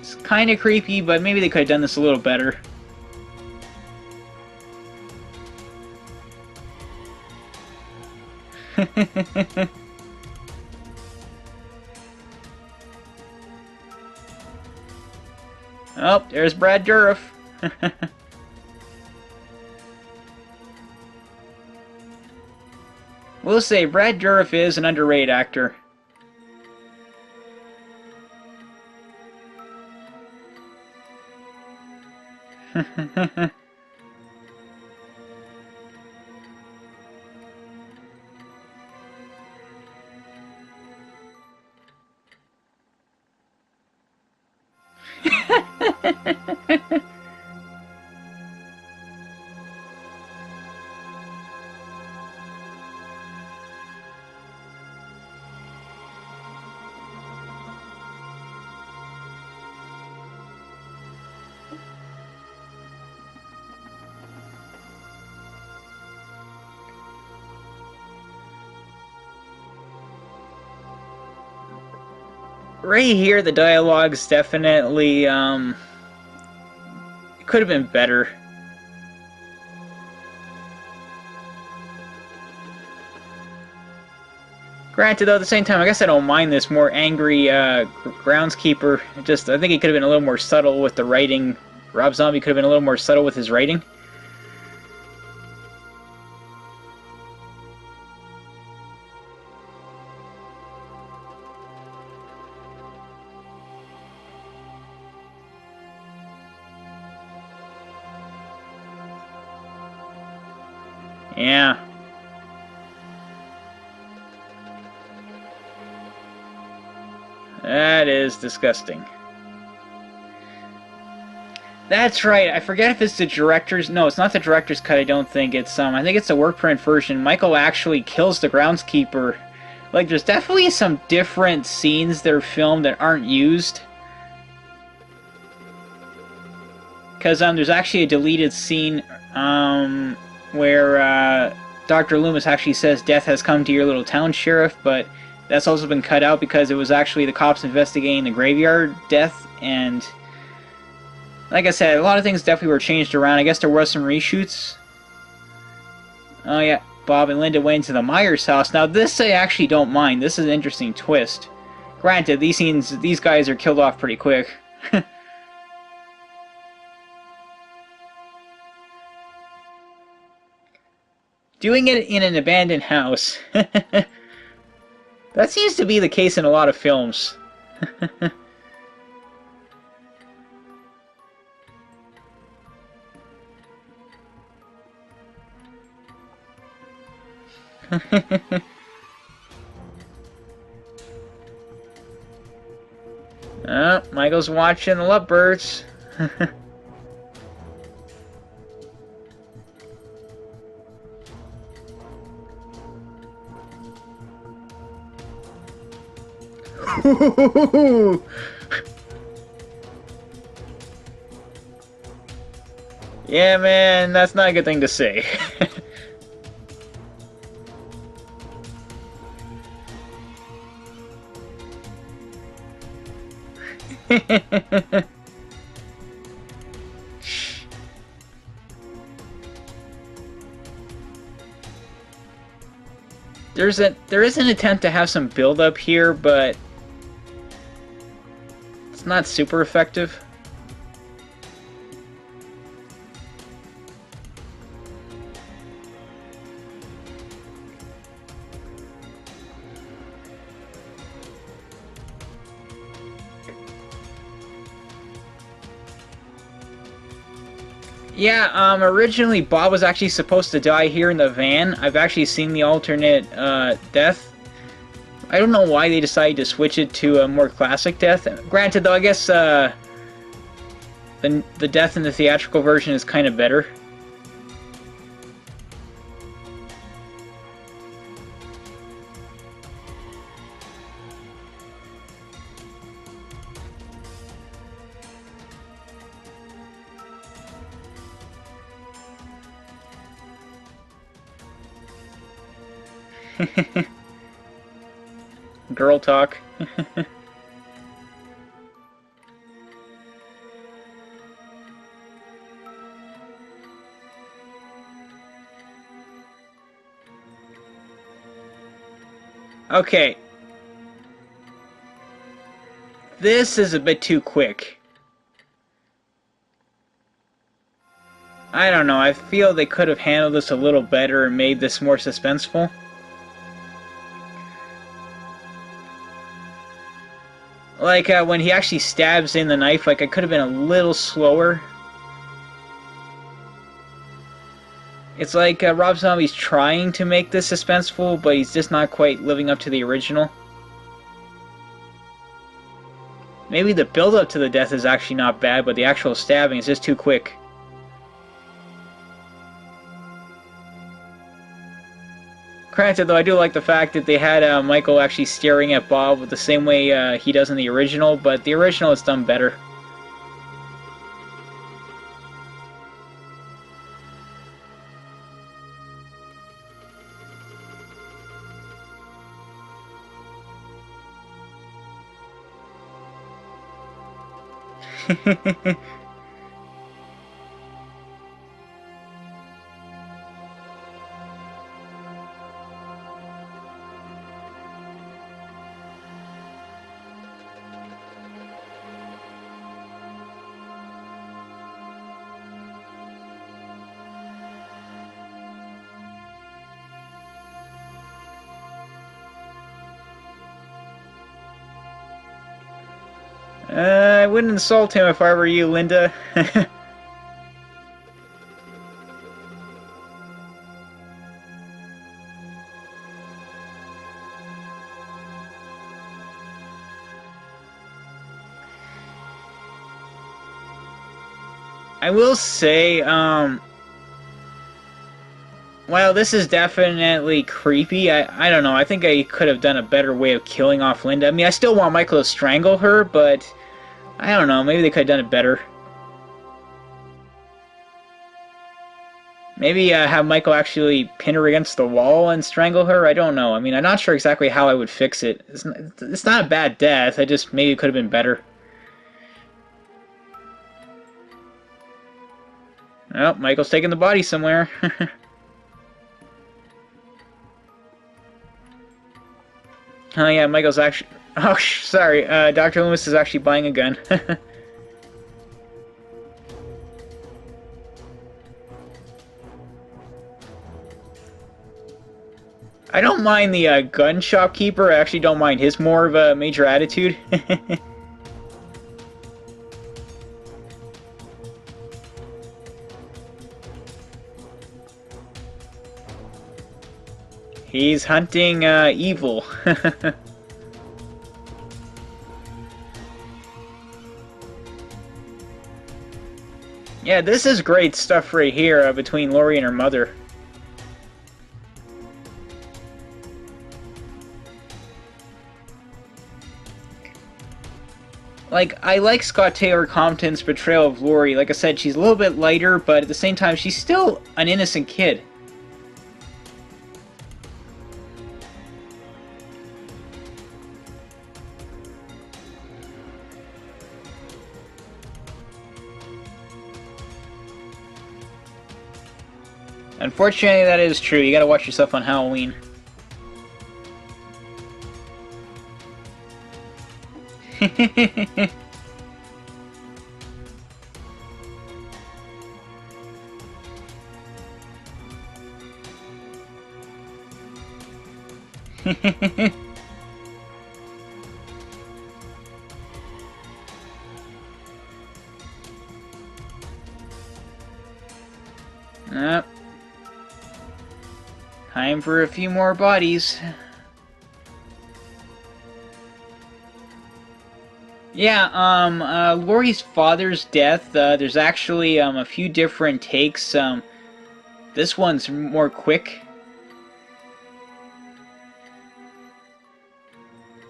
It's kind of creepy, but maybe they could have done this a little better. Oh, there's Brad Dourif. We'll say Brad Dourif is an underrated actor. Right here, the dialogue's definitely, it could have been better. Granted, though, at the same time, I guess I don't mind this more angry groundskeeper. I think he could have been a little more subtle with the writing. Rob Zombie could have been a little more subtle with his writing. Yeah. That is disgusting. That's right. I forget if it's the director's. No, it's not the director's cut. I don't think it's I think it's the work print version. Michael actually kills the groundskeeper. Like, there's definitely some different scenes that are filmed that aren't used. Because there's actually a deleted scene where Dr. Loomis actually says death has come to your little town, sheriff, but that's also been cut out because it was actually the cops investigating the graveyard death, and like I said, a lot of things definitely were changed around. I guess there was some reshoots. Oh yeah, Bob and Linda went into the Myers house. Now this I actually don't mind. This is an interesting twist. Granted, these guys are killed off pretty quick. Doing it in an abandoned house. That seems to be the case in a lot of films. Oh, Michael's watching the lovebirds. Yeah, man, that's not a good thing to say. There is an attempt to have some build up here, but it's not super effective. Yeah, originally Bob was actually supposed to die here in the van. I've actually seen the alternate death. I don't know why they decided to switch it to a more classic death. Granted, though, I guess the death in the theatrical version is kind of better. Girl talk. Okay. This is a bit too quick. I don't know, I feel they could have handled this a little better and made this more suspenseful. Like, when he actually stabs in the knife, like, it could have been a little slower. It's like Rob Zombie's trying to make this suspenseful, but he's just not quite living up to the original. Maybe the build-up to the death is actually not bad, but the actual stabbing is just too quick. Granted, though, I do like the fact that they had Michael actually staring at Bob the same way he does in the original, but the original is done better. I wouldn't insult him if I were you, Linda. I will say, well, this is definitely creepy. I don't know. I think I could have done a better way of killing off Linda. I mean, I still want Michael to strangle her, but I don't know. Maybe they could have done it better. Maybe have Michael actually pin her against the wall and strangle her? I don't know. I mean, I'm not sure exactly how I would fix it. It's not a bad death. I just maybe it could have been better. Oh, Michael's taking the body somewhere. Oh yeah, Michael's actually... Oh, sorry. Dr. Loomis is actually buying a gun. I don't mind the gun shopkeeper. I actually don't mind his more of a major attitude. He's hunting evil. Yeah, this is great stuff right here between Lori and her mother. Like, I like Scott Taylor Compton's portrayal of Lori. Like I said, she's a little bit lighter, but at the same time, she's still an innocent kid. Unfortunately, that is true. You gotta watch yourself on Halloween. Yep. Time for a few more bodies. Yeah, Laurie's father's death, there's actually, a few different takes. This one's more quick.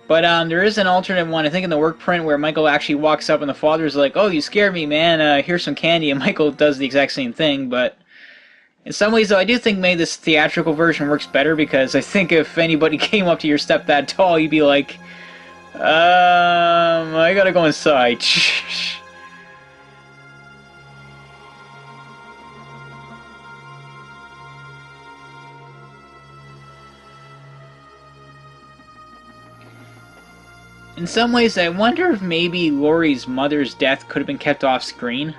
But, there is an alternate one, I think in the work print, where Michael actually walks up and the father's like, "Oh, you scared me, man, here's some candy," and Michael does the exact same thing, but... In some ways, though, I do think maybe this theatrical version works better, because I think if anybody came up to your step that tall, you'd be like, I gotta go inside. In some ways, I wonder if maybe Laurie's mother's death could have been kept off screen.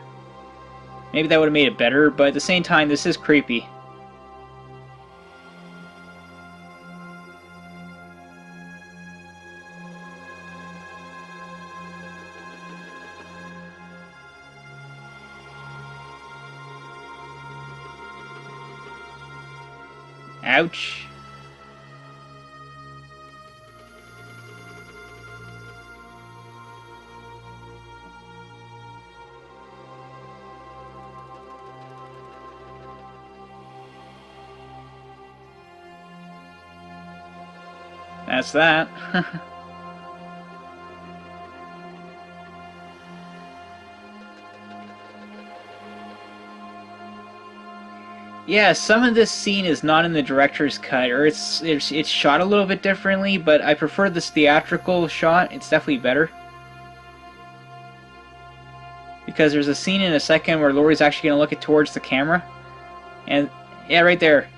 Maybe that would have made it better, but at the same time, this is creepy. Ouch. That's that. Yeah, some of this scene is not in the director's cut, or it's shot a little bit differently, but I prefer this theatrical shot. It's definitely better. Because there's a scene in a second where Laurie's actually going to look it towards the camera. And, yeah, right there.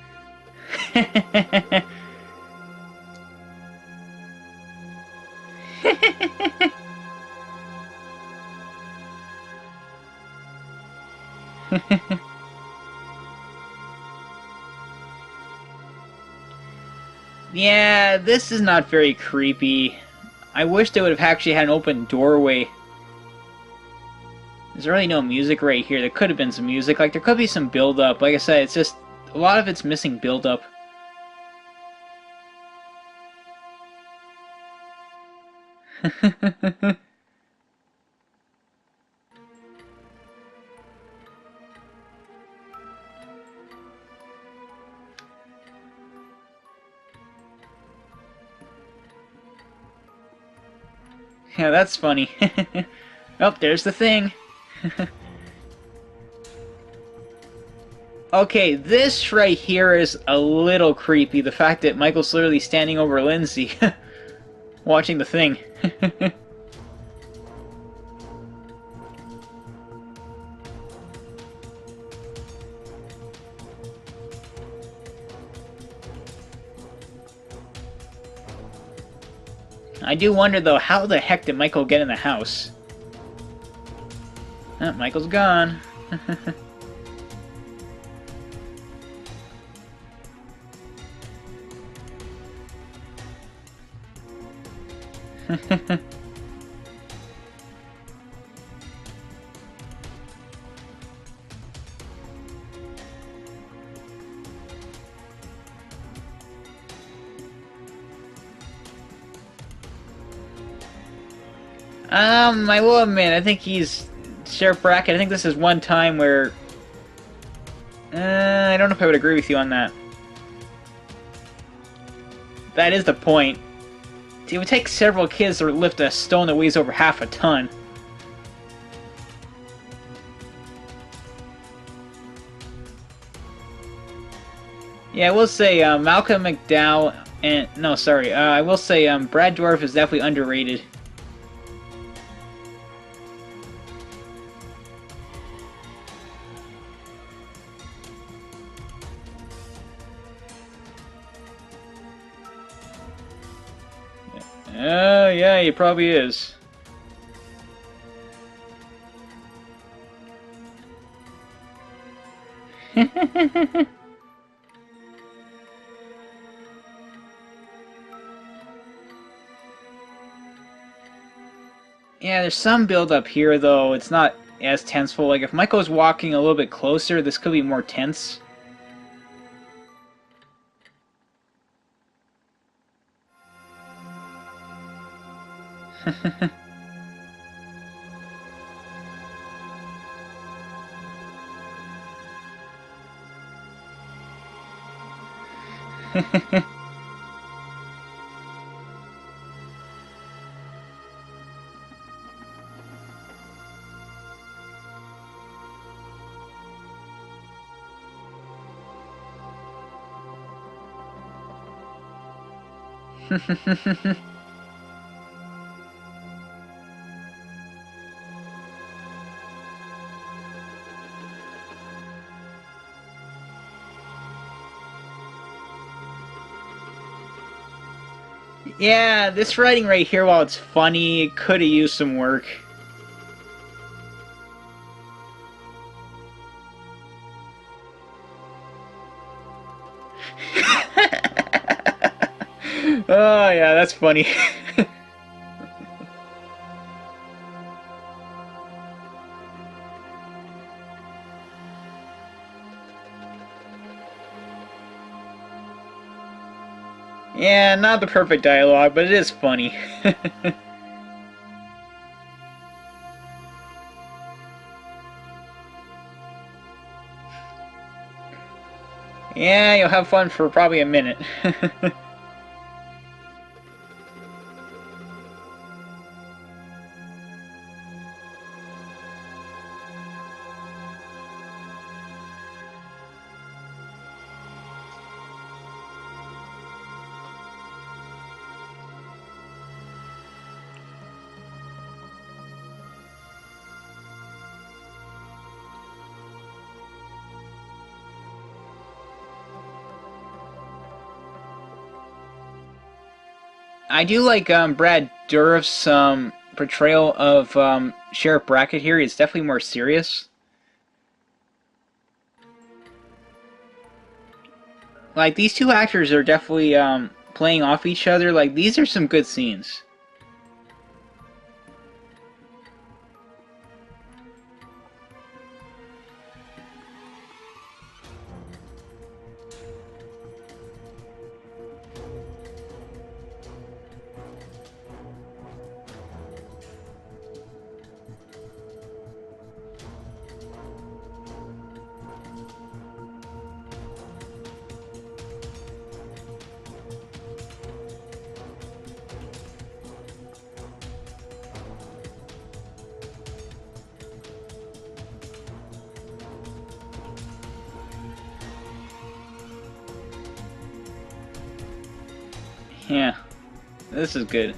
Yeah, this is not very creepy. I wish they would have actually had an open doorway. There's really no music right here. There could have been some music. Like, there could be some build-up. Like I said, it's just... A lot of it's missing build-up. Yeah, that's funny. Oh, there's the thing. Okay, this right here is a little creepy. The fact that Michael's literally standing over Lindsay, watching the thing. I do wonder, though, how the heck did Michael get in the house? Oh, Michael's gone. I will admit, I think he's Sheriff Brackett. I think this is one time where I don't know if I would agree with you on that. That is the point. It would take several kids to lift a stone that weighs over half a ton. Yeah, I will say Malcolm McDowell and no, sorry, I will say Brad Dourif is definitely underrated. Yeah, he probably is. Yeah, there's some build up here, though. It's not as tenseful. Like, if Michael's walking a little bit closer, this could be more tense. Yeah, this writing right here, while it's funny, it could have used some work. Oh, yeah, that's funny. Yeah, not the perfect dialogue, but it is funny. Yeah, you'll have fun for probably a minute. I do like Brad Dourif's portrayal of Sheriff Brackett here. He's definitely more serious. Like, these two actors are definitely playing off each other. Like, these are some good scenes. Yeah, this is good.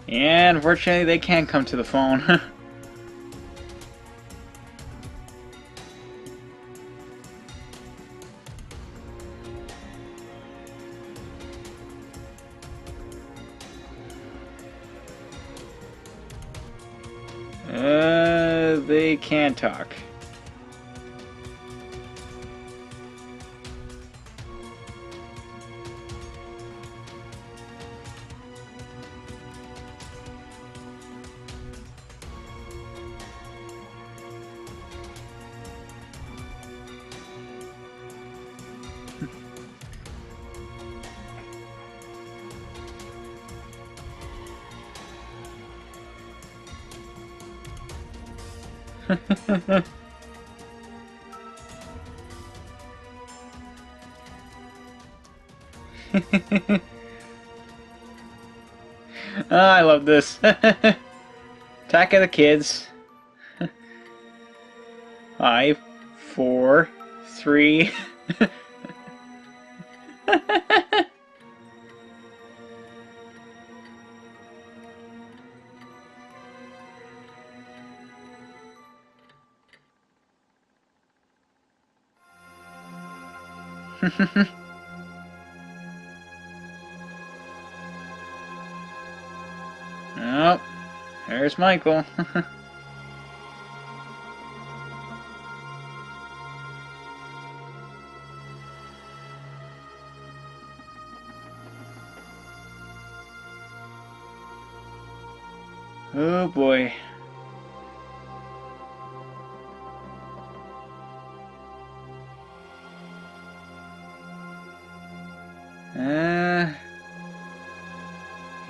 Yeah, unfortunately they can't come to the phone. They can't talk. Oh, I love this. Attack of the kids. 5, 4, 3. Oh, there's Michael. Oh boy.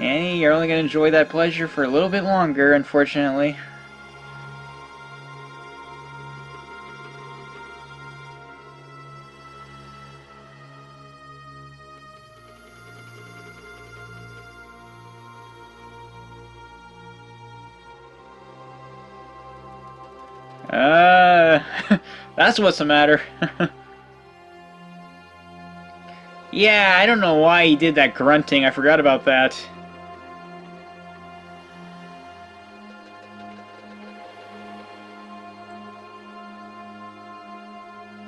Annie, you're only going to enjoy that pleasure for a little bit longer, unfortunately. That's what's the matter. Yeah, I don't know why he did that grunting. I forgot about that.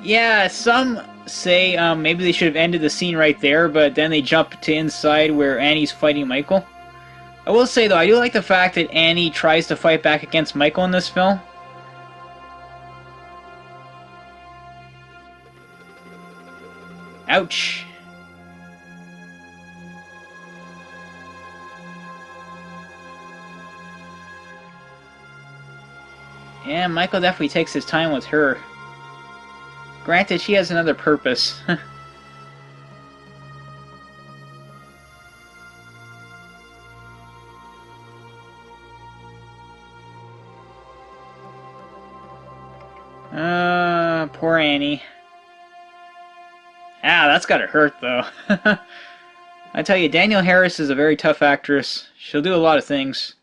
Yeah, some say maybe they should have ended the scene right there, but then they jump to inside where Annie's fighting Michael. I will say, though, I do like the fact that Annie tries to fight back against Michael in this film. Ouch. Yeah, Michael definitely takes his time with her. Granted, she has another purpose. Poor Annie. Ah, that's gotta hurt, though. I tell you, Danielle Harris is a very tough actress. She'll do a lot of things.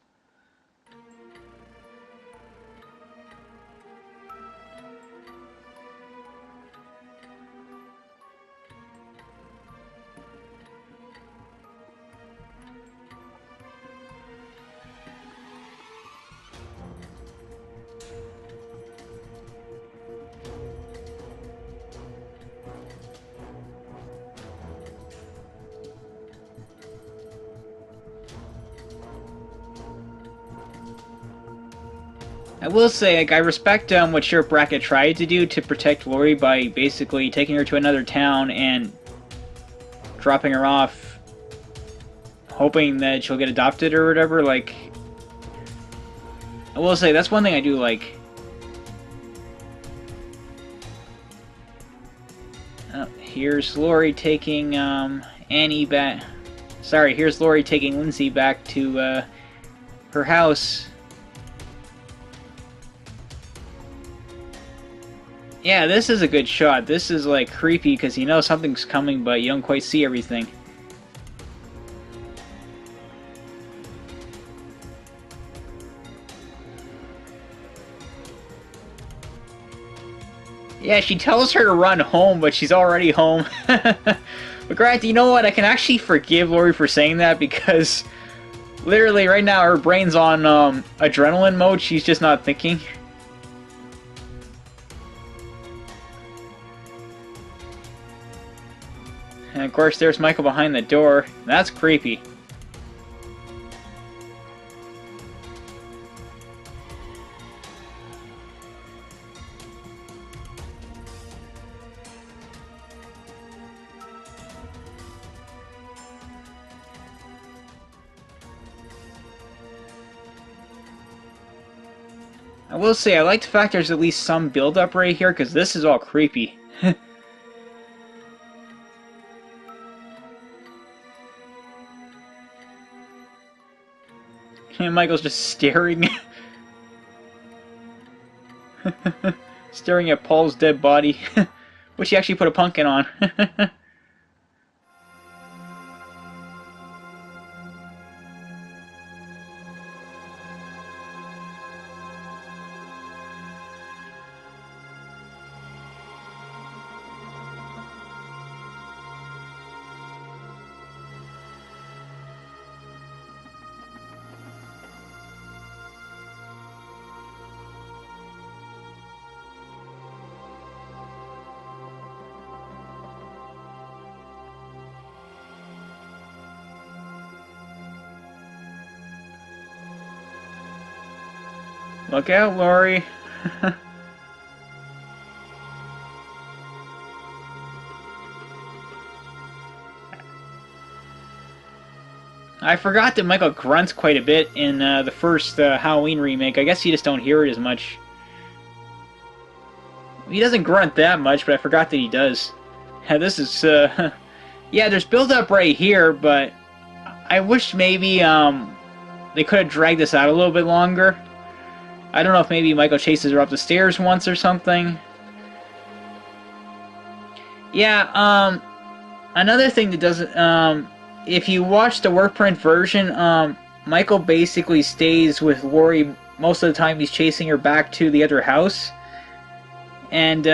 I will say, like, I respect what Sheriff Brackett tried to do to protect Lori by basically taking her to another town and dropping her off, hoping that she'll get adopted or whatever. Like, I will say, that's one thing I do like. Here's Lori taking Annie back. Sorry, here's Lori taking Lindsay back to her house. Yeah, this is a good shot. This is like creepy because you know something's coming, but you don't quite see everything. Yeah, she tells her to run home, but she's already home. But granted, you know what? I can actually forgive Lori for saying that because literally right now her brain's on adrenaline mode. She's just not thinking. And of course, there's Michael behind the door. That's creepy. I will say, I like the fact there's at least some build-up right here, because this is all creepy. And Michael's just staring. Staring at Paul's dead body. Which he actually put a pumpkin on. Look out, Lori. I forgot that Michael grunts quite a bit in the first Halloween remake. I guess you just don't hear it as much. He doesn't grunt that much, but I forgot that he does. Yeah, this is, yeah, there's build-up right here, but I wish maybe they could have dragged this out a little bit longer. I don't know if maybe Michael chases her up the stairs once or something. Yeah, another thing that doesn't, if you watch the work print version, Michael basically stays with Lori most of the time. He's chasing her back to the other house. And,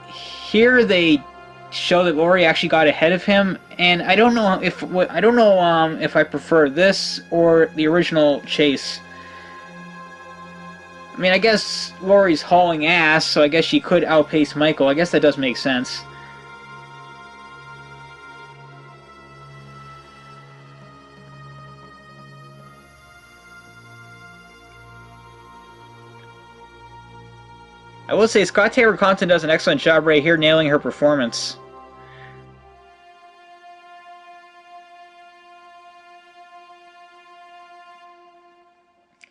here they show that Lori actually got ahead of him, and I don't know if I prefer this or the original chase. I mean, I guess Lori's hauling ass, so I guess she could outpace Michael. I guess that does make sense. I will say Scott Taylor Compton does an excellent job right here nailing her performance.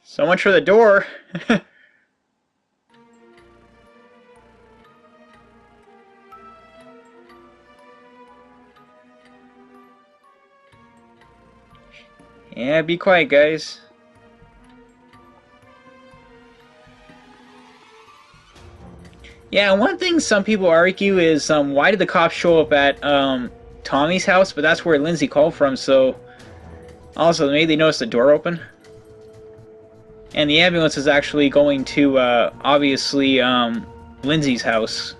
So much for the door. Yeah, be quiet, guys. Yeah, one thing some people argue is why did the cops show up at Tommy's house, but that's where Lindsay called from, so also maybe they noticed the door open. And the ambulance is actually going to obviously Lindsay's house.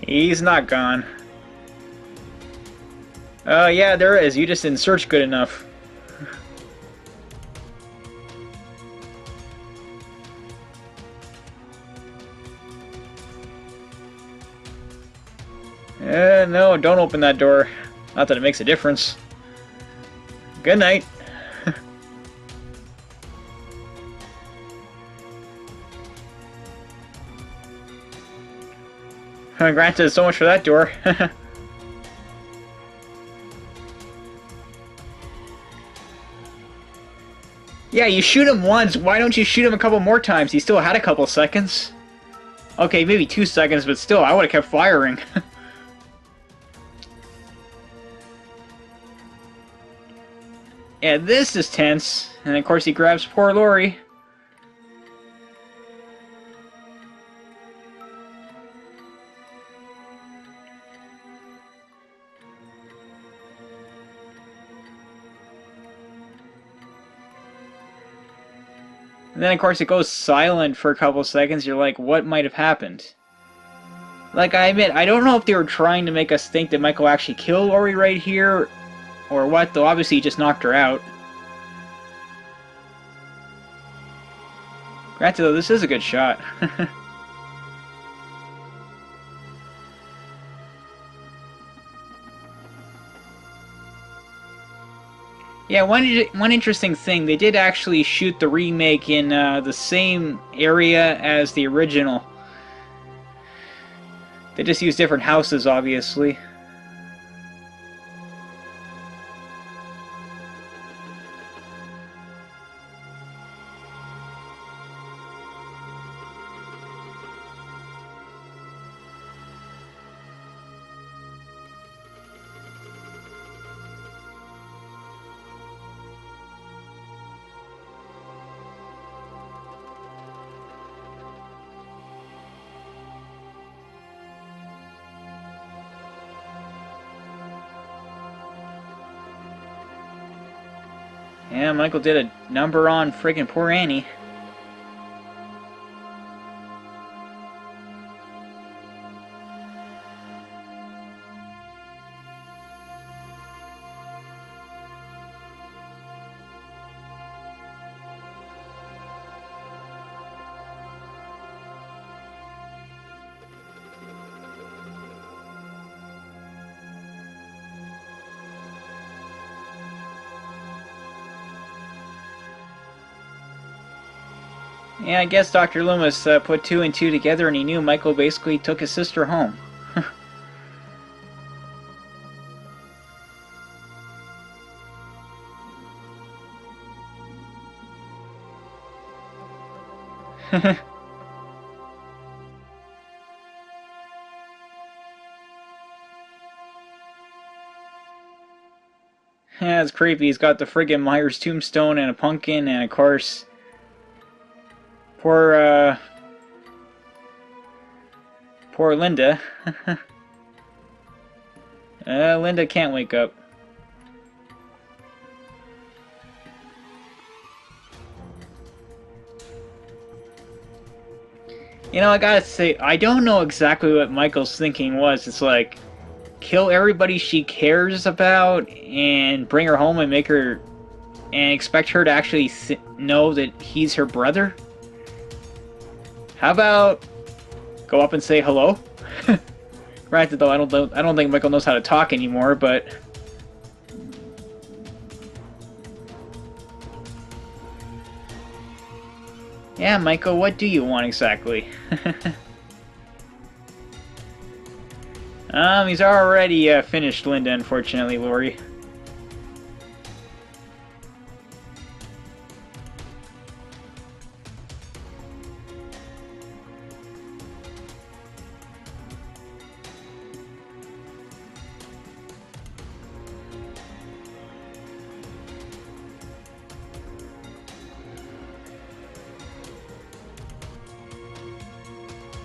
He's not gone. Yeah, there is. You just didn't search good enough. No, don't open that door. Not that it makes a difference. Good night. Granted, so much for that door. Yeah, you shoot him once. Why don't you shoot him a couple more times? He still had a couple seconds. Okay, maybe 2 seconds, but still, I would have kept firing. Yeah, this is tense. And of course he grabs poor Lori. And then of course it goes silent for a couple seconds. You're like, what might have happened? Like, I admit, I don't know if they were trying to make us think that Michael actually killed Lori right here, or what, though obviously he just knocked her out. Granted, though, this is a good shot. Yeah, one interesting thing, they did actually shoot the remake in the same area as the original. They just used different houses, obviously. Yeah, Michael did a number on friggin' poor Annie. Yeah, I guess Dr. Loomis put 2 and 2 together and he knew Michael basically took his sister home. Yeah, it's creepy. He's got the friggin' Myers tombstone and a pumpkin, and of course, poor Linda. Linda can't wake up. You know, I gotta say, I don't know exactly what Michael's thinking was. It's like, kill everybody she cares about and bring her home and make her and expect her to actually know that he's her brother? How about go up and say hello? Granted, though, I don't think Michael knows how to talk anymore, but yeah, Michael, what do you want exactly? He's already finished Linda, unfortunately, Lori.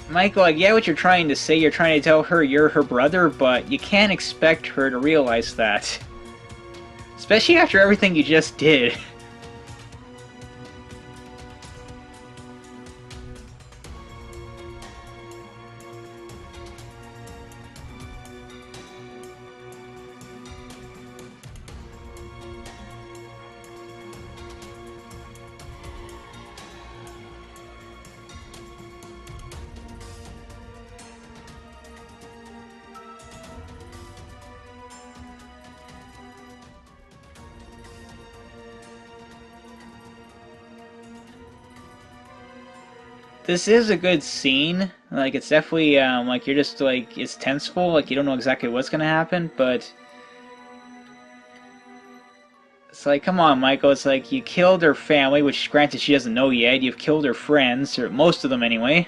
Michael, I get what you're trying to say. You're trying to tell her you're her brother, but you can't expect her to realize that. Especially after everything you just did. This is a good scene. Like, it's definitely, like, you're just, like, it's tenseful. Like, you don't know exactly what's gonna happen, but It's like, come on, Michael. It's like you killed her family, which granted she doesn't know yet. You've killed her friends, or most of them anyway.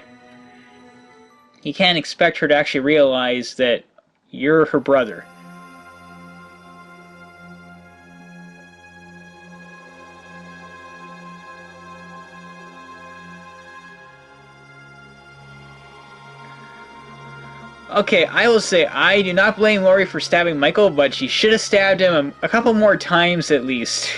You can't expect her to actually realize that you're her brother. Okay, I will say I do not blame Lori for stabbing Michael, but she should have stabbed him a couple more times at least.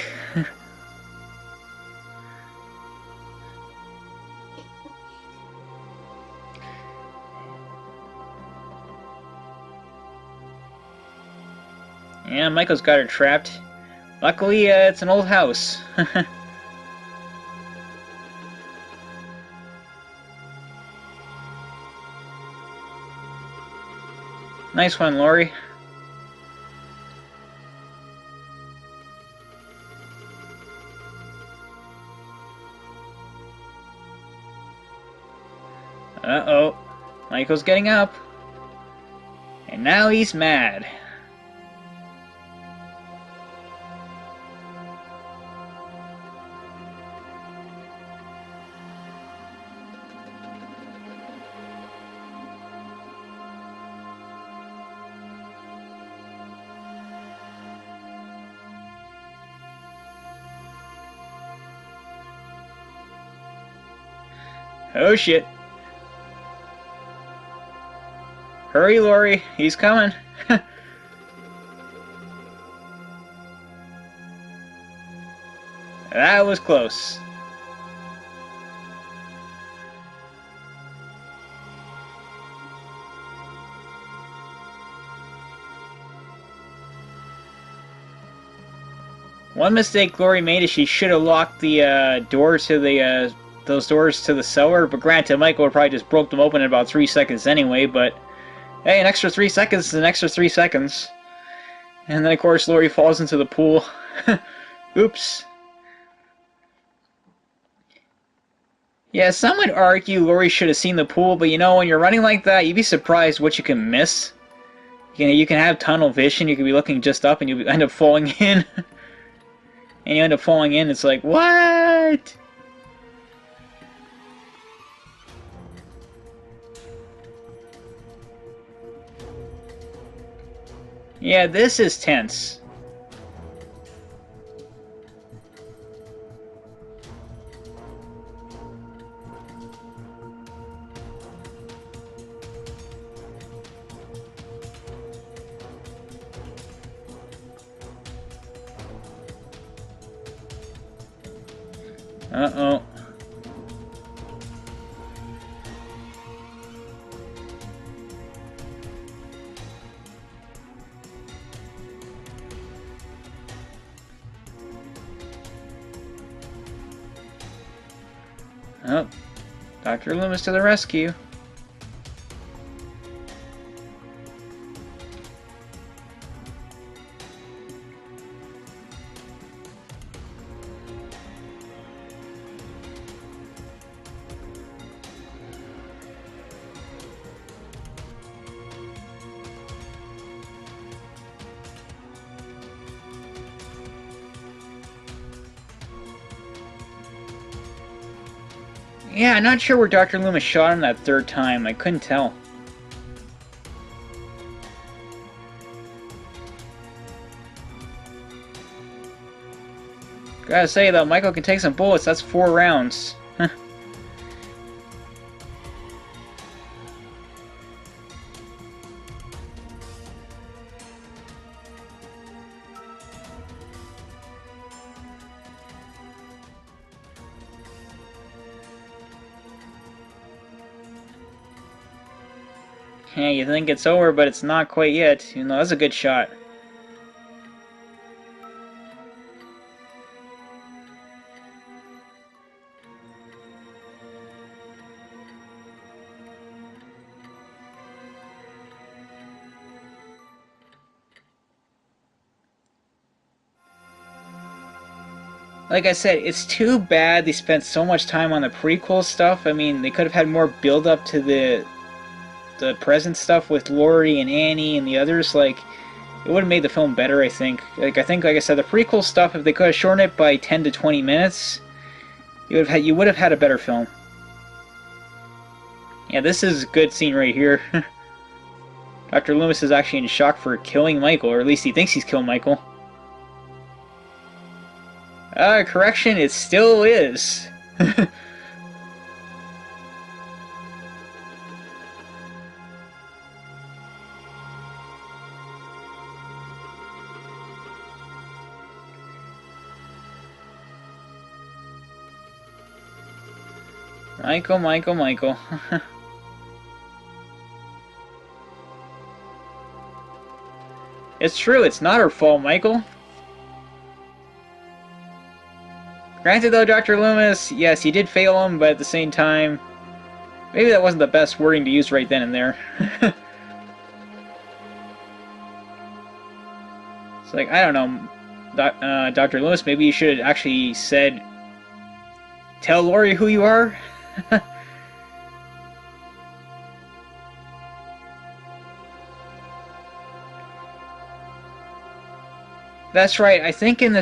Yeah, Michael's got her trapped. Luckily, it's an old house. Nice one, Lori. Uh-oh. Michael's getting up. And now he's mad. Oh shit. Hurry, Lori. He's coming. That was close. One mistake Lori made is she should have locked the door to the those doors to the cellar, but granted, Michael would probably just broke them open in about 3 seconds anyway, but hey, an extra 3 seconds is an extra 3 seconds. And then, of course, Lori falls into the pool. Oops. Yeah, some would argue Lori should have seen the pool, but you know, when you're running like that, you'd be surprised what you can miss. You can have tunnel vision, you could be looking just up and you end up falling in. And you end up falling in, it's like, what? Yeah, this is tense. Uh-oh. Oh, Dr. Loomis to the rescue. Yeah, I'm not sure where Dr. Loomis shot him that third time. I couldn't tell. Gotta say though, Michael can take some bullets. That's 4 rounds. Yeah, you think it's over, but it's not quite yet. You know, that's a good shot. Like I said, it's too bad they spent so much time on the prequel stuff. I mean, they could have had more build up to the present stuff with Lori and Annie and the others. Like, It would have made the film better, I think. Like I said, the prequel stuff, if they could have shortened it by 10 to 20 minutes, you would have had a better film. Yeah, this is a good scene right here. Dr. Loomis is actually in shock for killing Michael, or at least he thinks he's killed Michael. Correction, it still is. Michael. It's true, it's not her fault, Michael. Granted though, Dr. Loomis, yes, you did fail him, but at the same time, maybe that wasn't the best wording to use right then and there. It's like, I don't know, Dr. Loomis, maybe you should have actually said, tell Laurie who you are? That's right. I think in the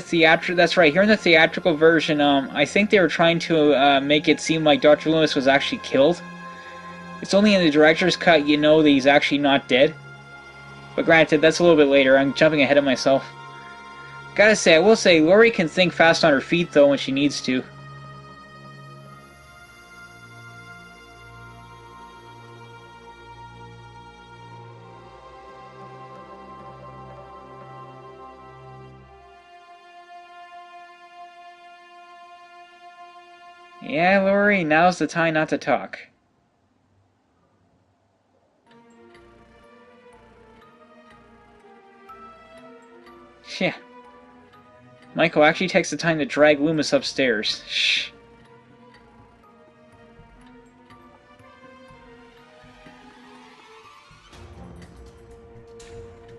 that's right. Here in the theatrical version, I think they were trying to make it seem like Dr. Loomis was actually killed. It's only in the director's cut you know that he's actually not dead. But granted, that's a little bit later. I'm jumping ahead of myself. Gotta say, I will say, Laurie can think fast on her feet though when she needs to. Yeah, Laurie, now's the time not to talk. Yeah. Michael actually takes the time to drag Loomis upstairs. Shh.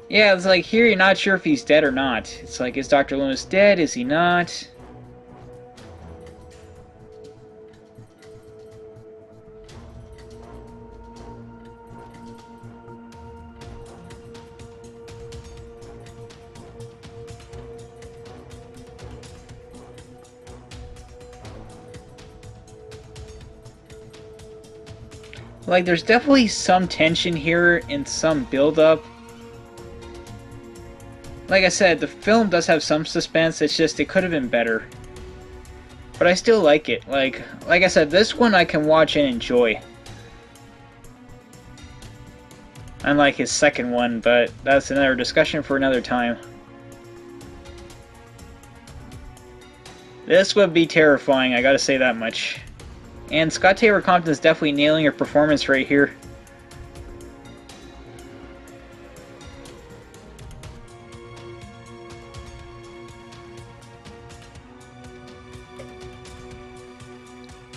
Yeah, it's like here you're not sure if he's dead or not. It's like, is Dr. Loomis dead? Is he not? Like, there's definitely some tension here and some build-up. Like I said, the film does have some suspense, it's just it could have been better. But I still like it. Like I said, this one I can watch and enjoy. Unlike his second one, but that's another discussion for another time. This would be terrifying, I gotta say that much. And Scott Taylor Compton's definitely nailing her performance right here.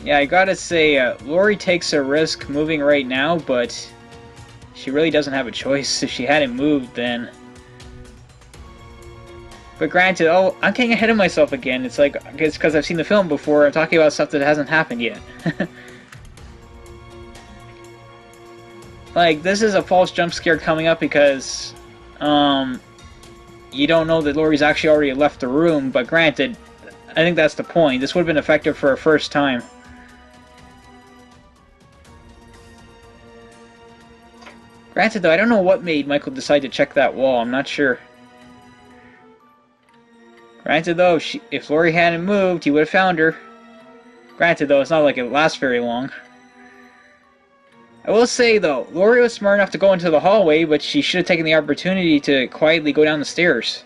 Yeah, I gotta say, Laurie takes a risk moving right now, but she really doesn't have a choice. If she hadn't moved, then... But granted, oh, I'm getting ahead of myself again. It's like, it's because I've seen the film before. I'm talking about stuff that hasn't happened yet. Like, this is a false jump scare coming up because, you don't know that Laurie's actually already left the room, but granted, I think that's the point. This would have been effective for a first time. Granted, though, I don't know what made Michael decide to check that wall. I'm not sure. Granted, though, if Laurie hadn't moved, he would have found her. Granted, though, it's not like it lasts very long. I will say, though, Laurie was smart enough to go into the hallway, but she should have taken the opportunity to quietly go down the stairs.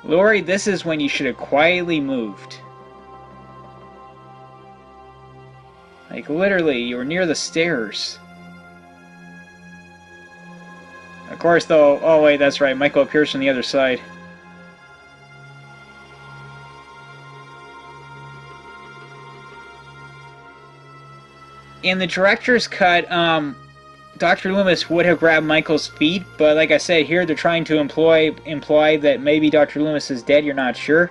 Laurie, this is when you should have quietly moved. Like, literally, you were near the stairs. Of course, though, oh wait, that's right, Michael appears from the other side. In the director's cut, Dr. Loomis would have grabbed Michael's feet, but like I said, here they're trying to imply that maybe Dr. Loomis is dead, you're not sure.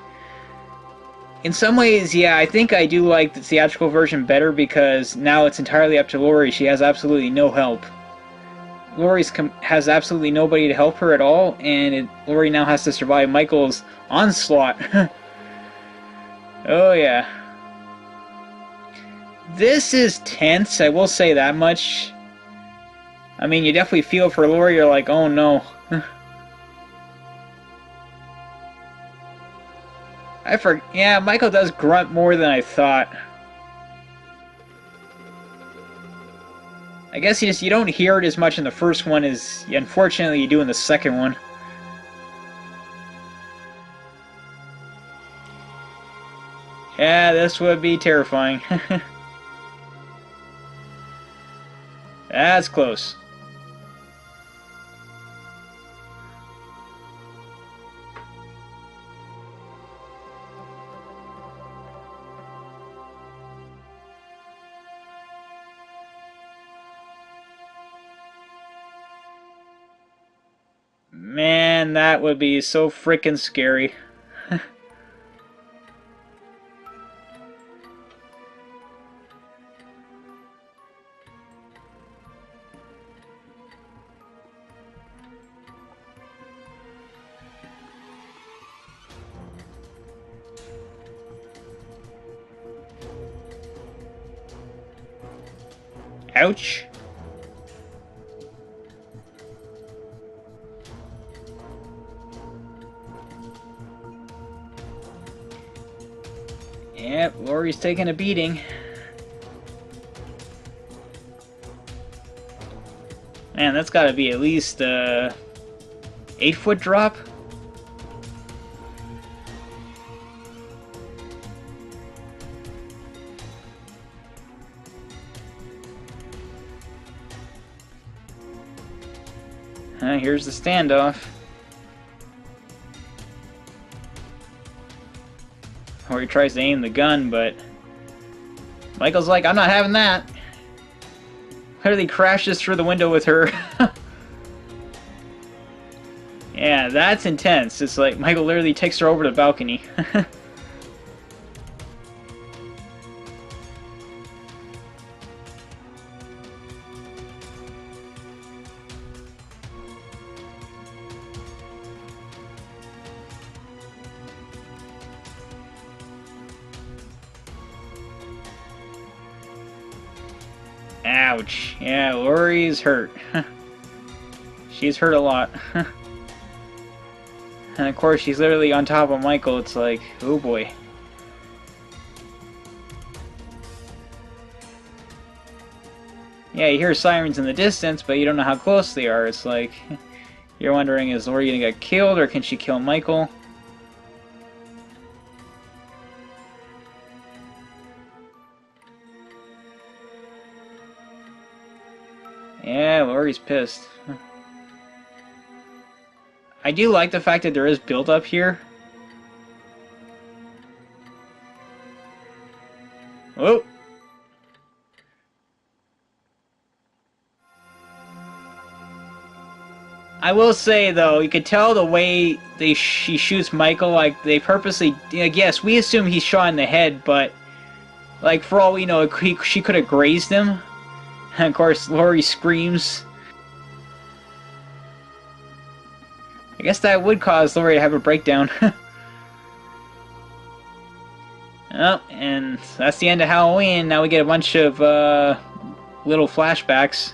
In some ways, yeah, I think I do like the theatrical version better because now it's entirely up to Laurie. She has absolutely no help. Laurie has absolutely nobody to help her at all, and Laurie now has to survive Michael's onslaught. Oh yeah. This is tense, I will say that much. I mean, you definitely feel for Laurie, you're like, oh no. Yeah, Michael does grunt more than I thought. I guess you don't hear it as much in the first one as, unfortunately, you do in the second one. Yeah, this would be terrifying. That's close. Man, that would be so freaking scary. Ouch. Yep, Laurie's taking a beating. Man, that's gotta be at least a 8-foot drop. Here's the standoff. Or he tries to aim the gun, but Michael's like, I'm not having that. Literally crashes through the window with her. Yeah, that's intense. It's like Michael literally takes her over to the balcony. Ouch. Yeah, Laurie's hurt. She's hurt a lot. And of course, she's literally on top of Michael. It's like, oh boy. Yeah, you hear sirens in the distance, but you don't know how close they are. It's like, you're wondering, is Laurie gonna get killed, or can she kill Michael? Yeah, Laurie's pissed. I do like the fact that there is build-up here. Oh! I will say, though, you could tell the way she shoots Michael, like, they purposely... Like, yes, we assume he's shot in the head, but... Like, for all we know, she could have grazed him. And, of course, Laurie screams. I guess that would cause Laurie to have a breakdown. Oh, and that's the end of Halloween. Now we get a bunch of little flashbacks.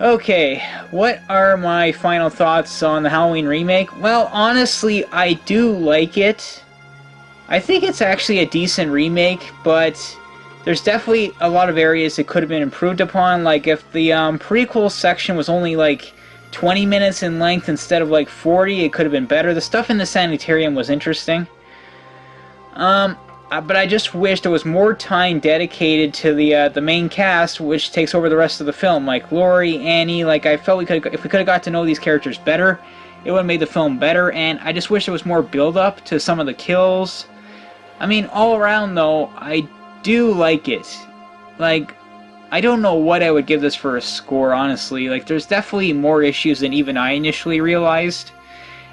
Okay, what are my final thoughts on the Halloween remake? Well, honestly, I do like it. I think it's actually a decent remake, but there's definitely a lot of areas that could have been improved upon. Like, if the prequel section was only like 20 minutes in length instead of like 40, it could have been better. The stuff in the sanitarium was interesting. But I just wish there was more time dedicated to the main cast, which takes over the rest of the film. Like Laurie, Annie, like I felt if we could have got to know these characters better, it would have made the film better. And I just wish there was more build up to some of the kills. I mean, all around though, I do like it. Like, I don't know what I would give this for a score, honestly. Like, there's definitely more issues than even I initially realized.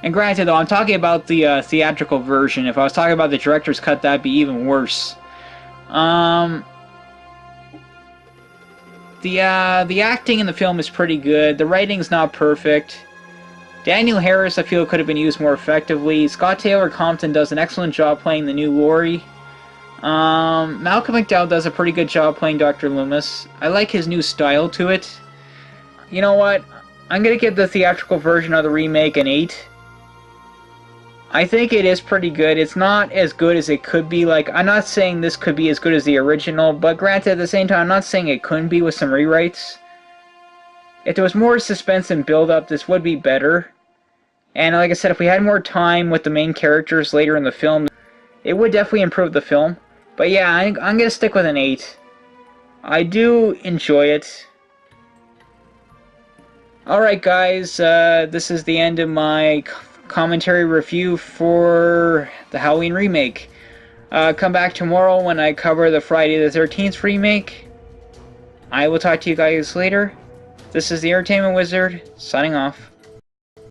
And granted, though, I'm talking about the theatrical version. If I was talking about the director's cut, that'd be even worse. The acting in the film is pretty good. The writing's not perfect. Daniel Harris, I feel, could have been used more effectively. Scott Taylor Compton does an excellent job playing the new Laurie. Malcolm McDowell does a pretty good job playing Dr. Loomis. I like his new style to it. You know what? I'm gonna give the theatrical version of the remake an 8. I think it is pretty good. It's not as good as it could be. Like, I'm not saying this could be as good as the original, but granted, at the same time, I'm not saying it couldn't be with some rewrites. If there was more suspense and build-up, this would be better. And like I said, if we had more time with the main characters later in the film, it would definitely improve the film. But yeah, I'm going to stick with an 8. I do enjoy it. Alright guys, this is the end of my commentary review for the Halloween remake. Come back tomorrow when I cover the Friday the 13th remake. I will talk to you guys later. This is the Entertainment Wizard, signing off.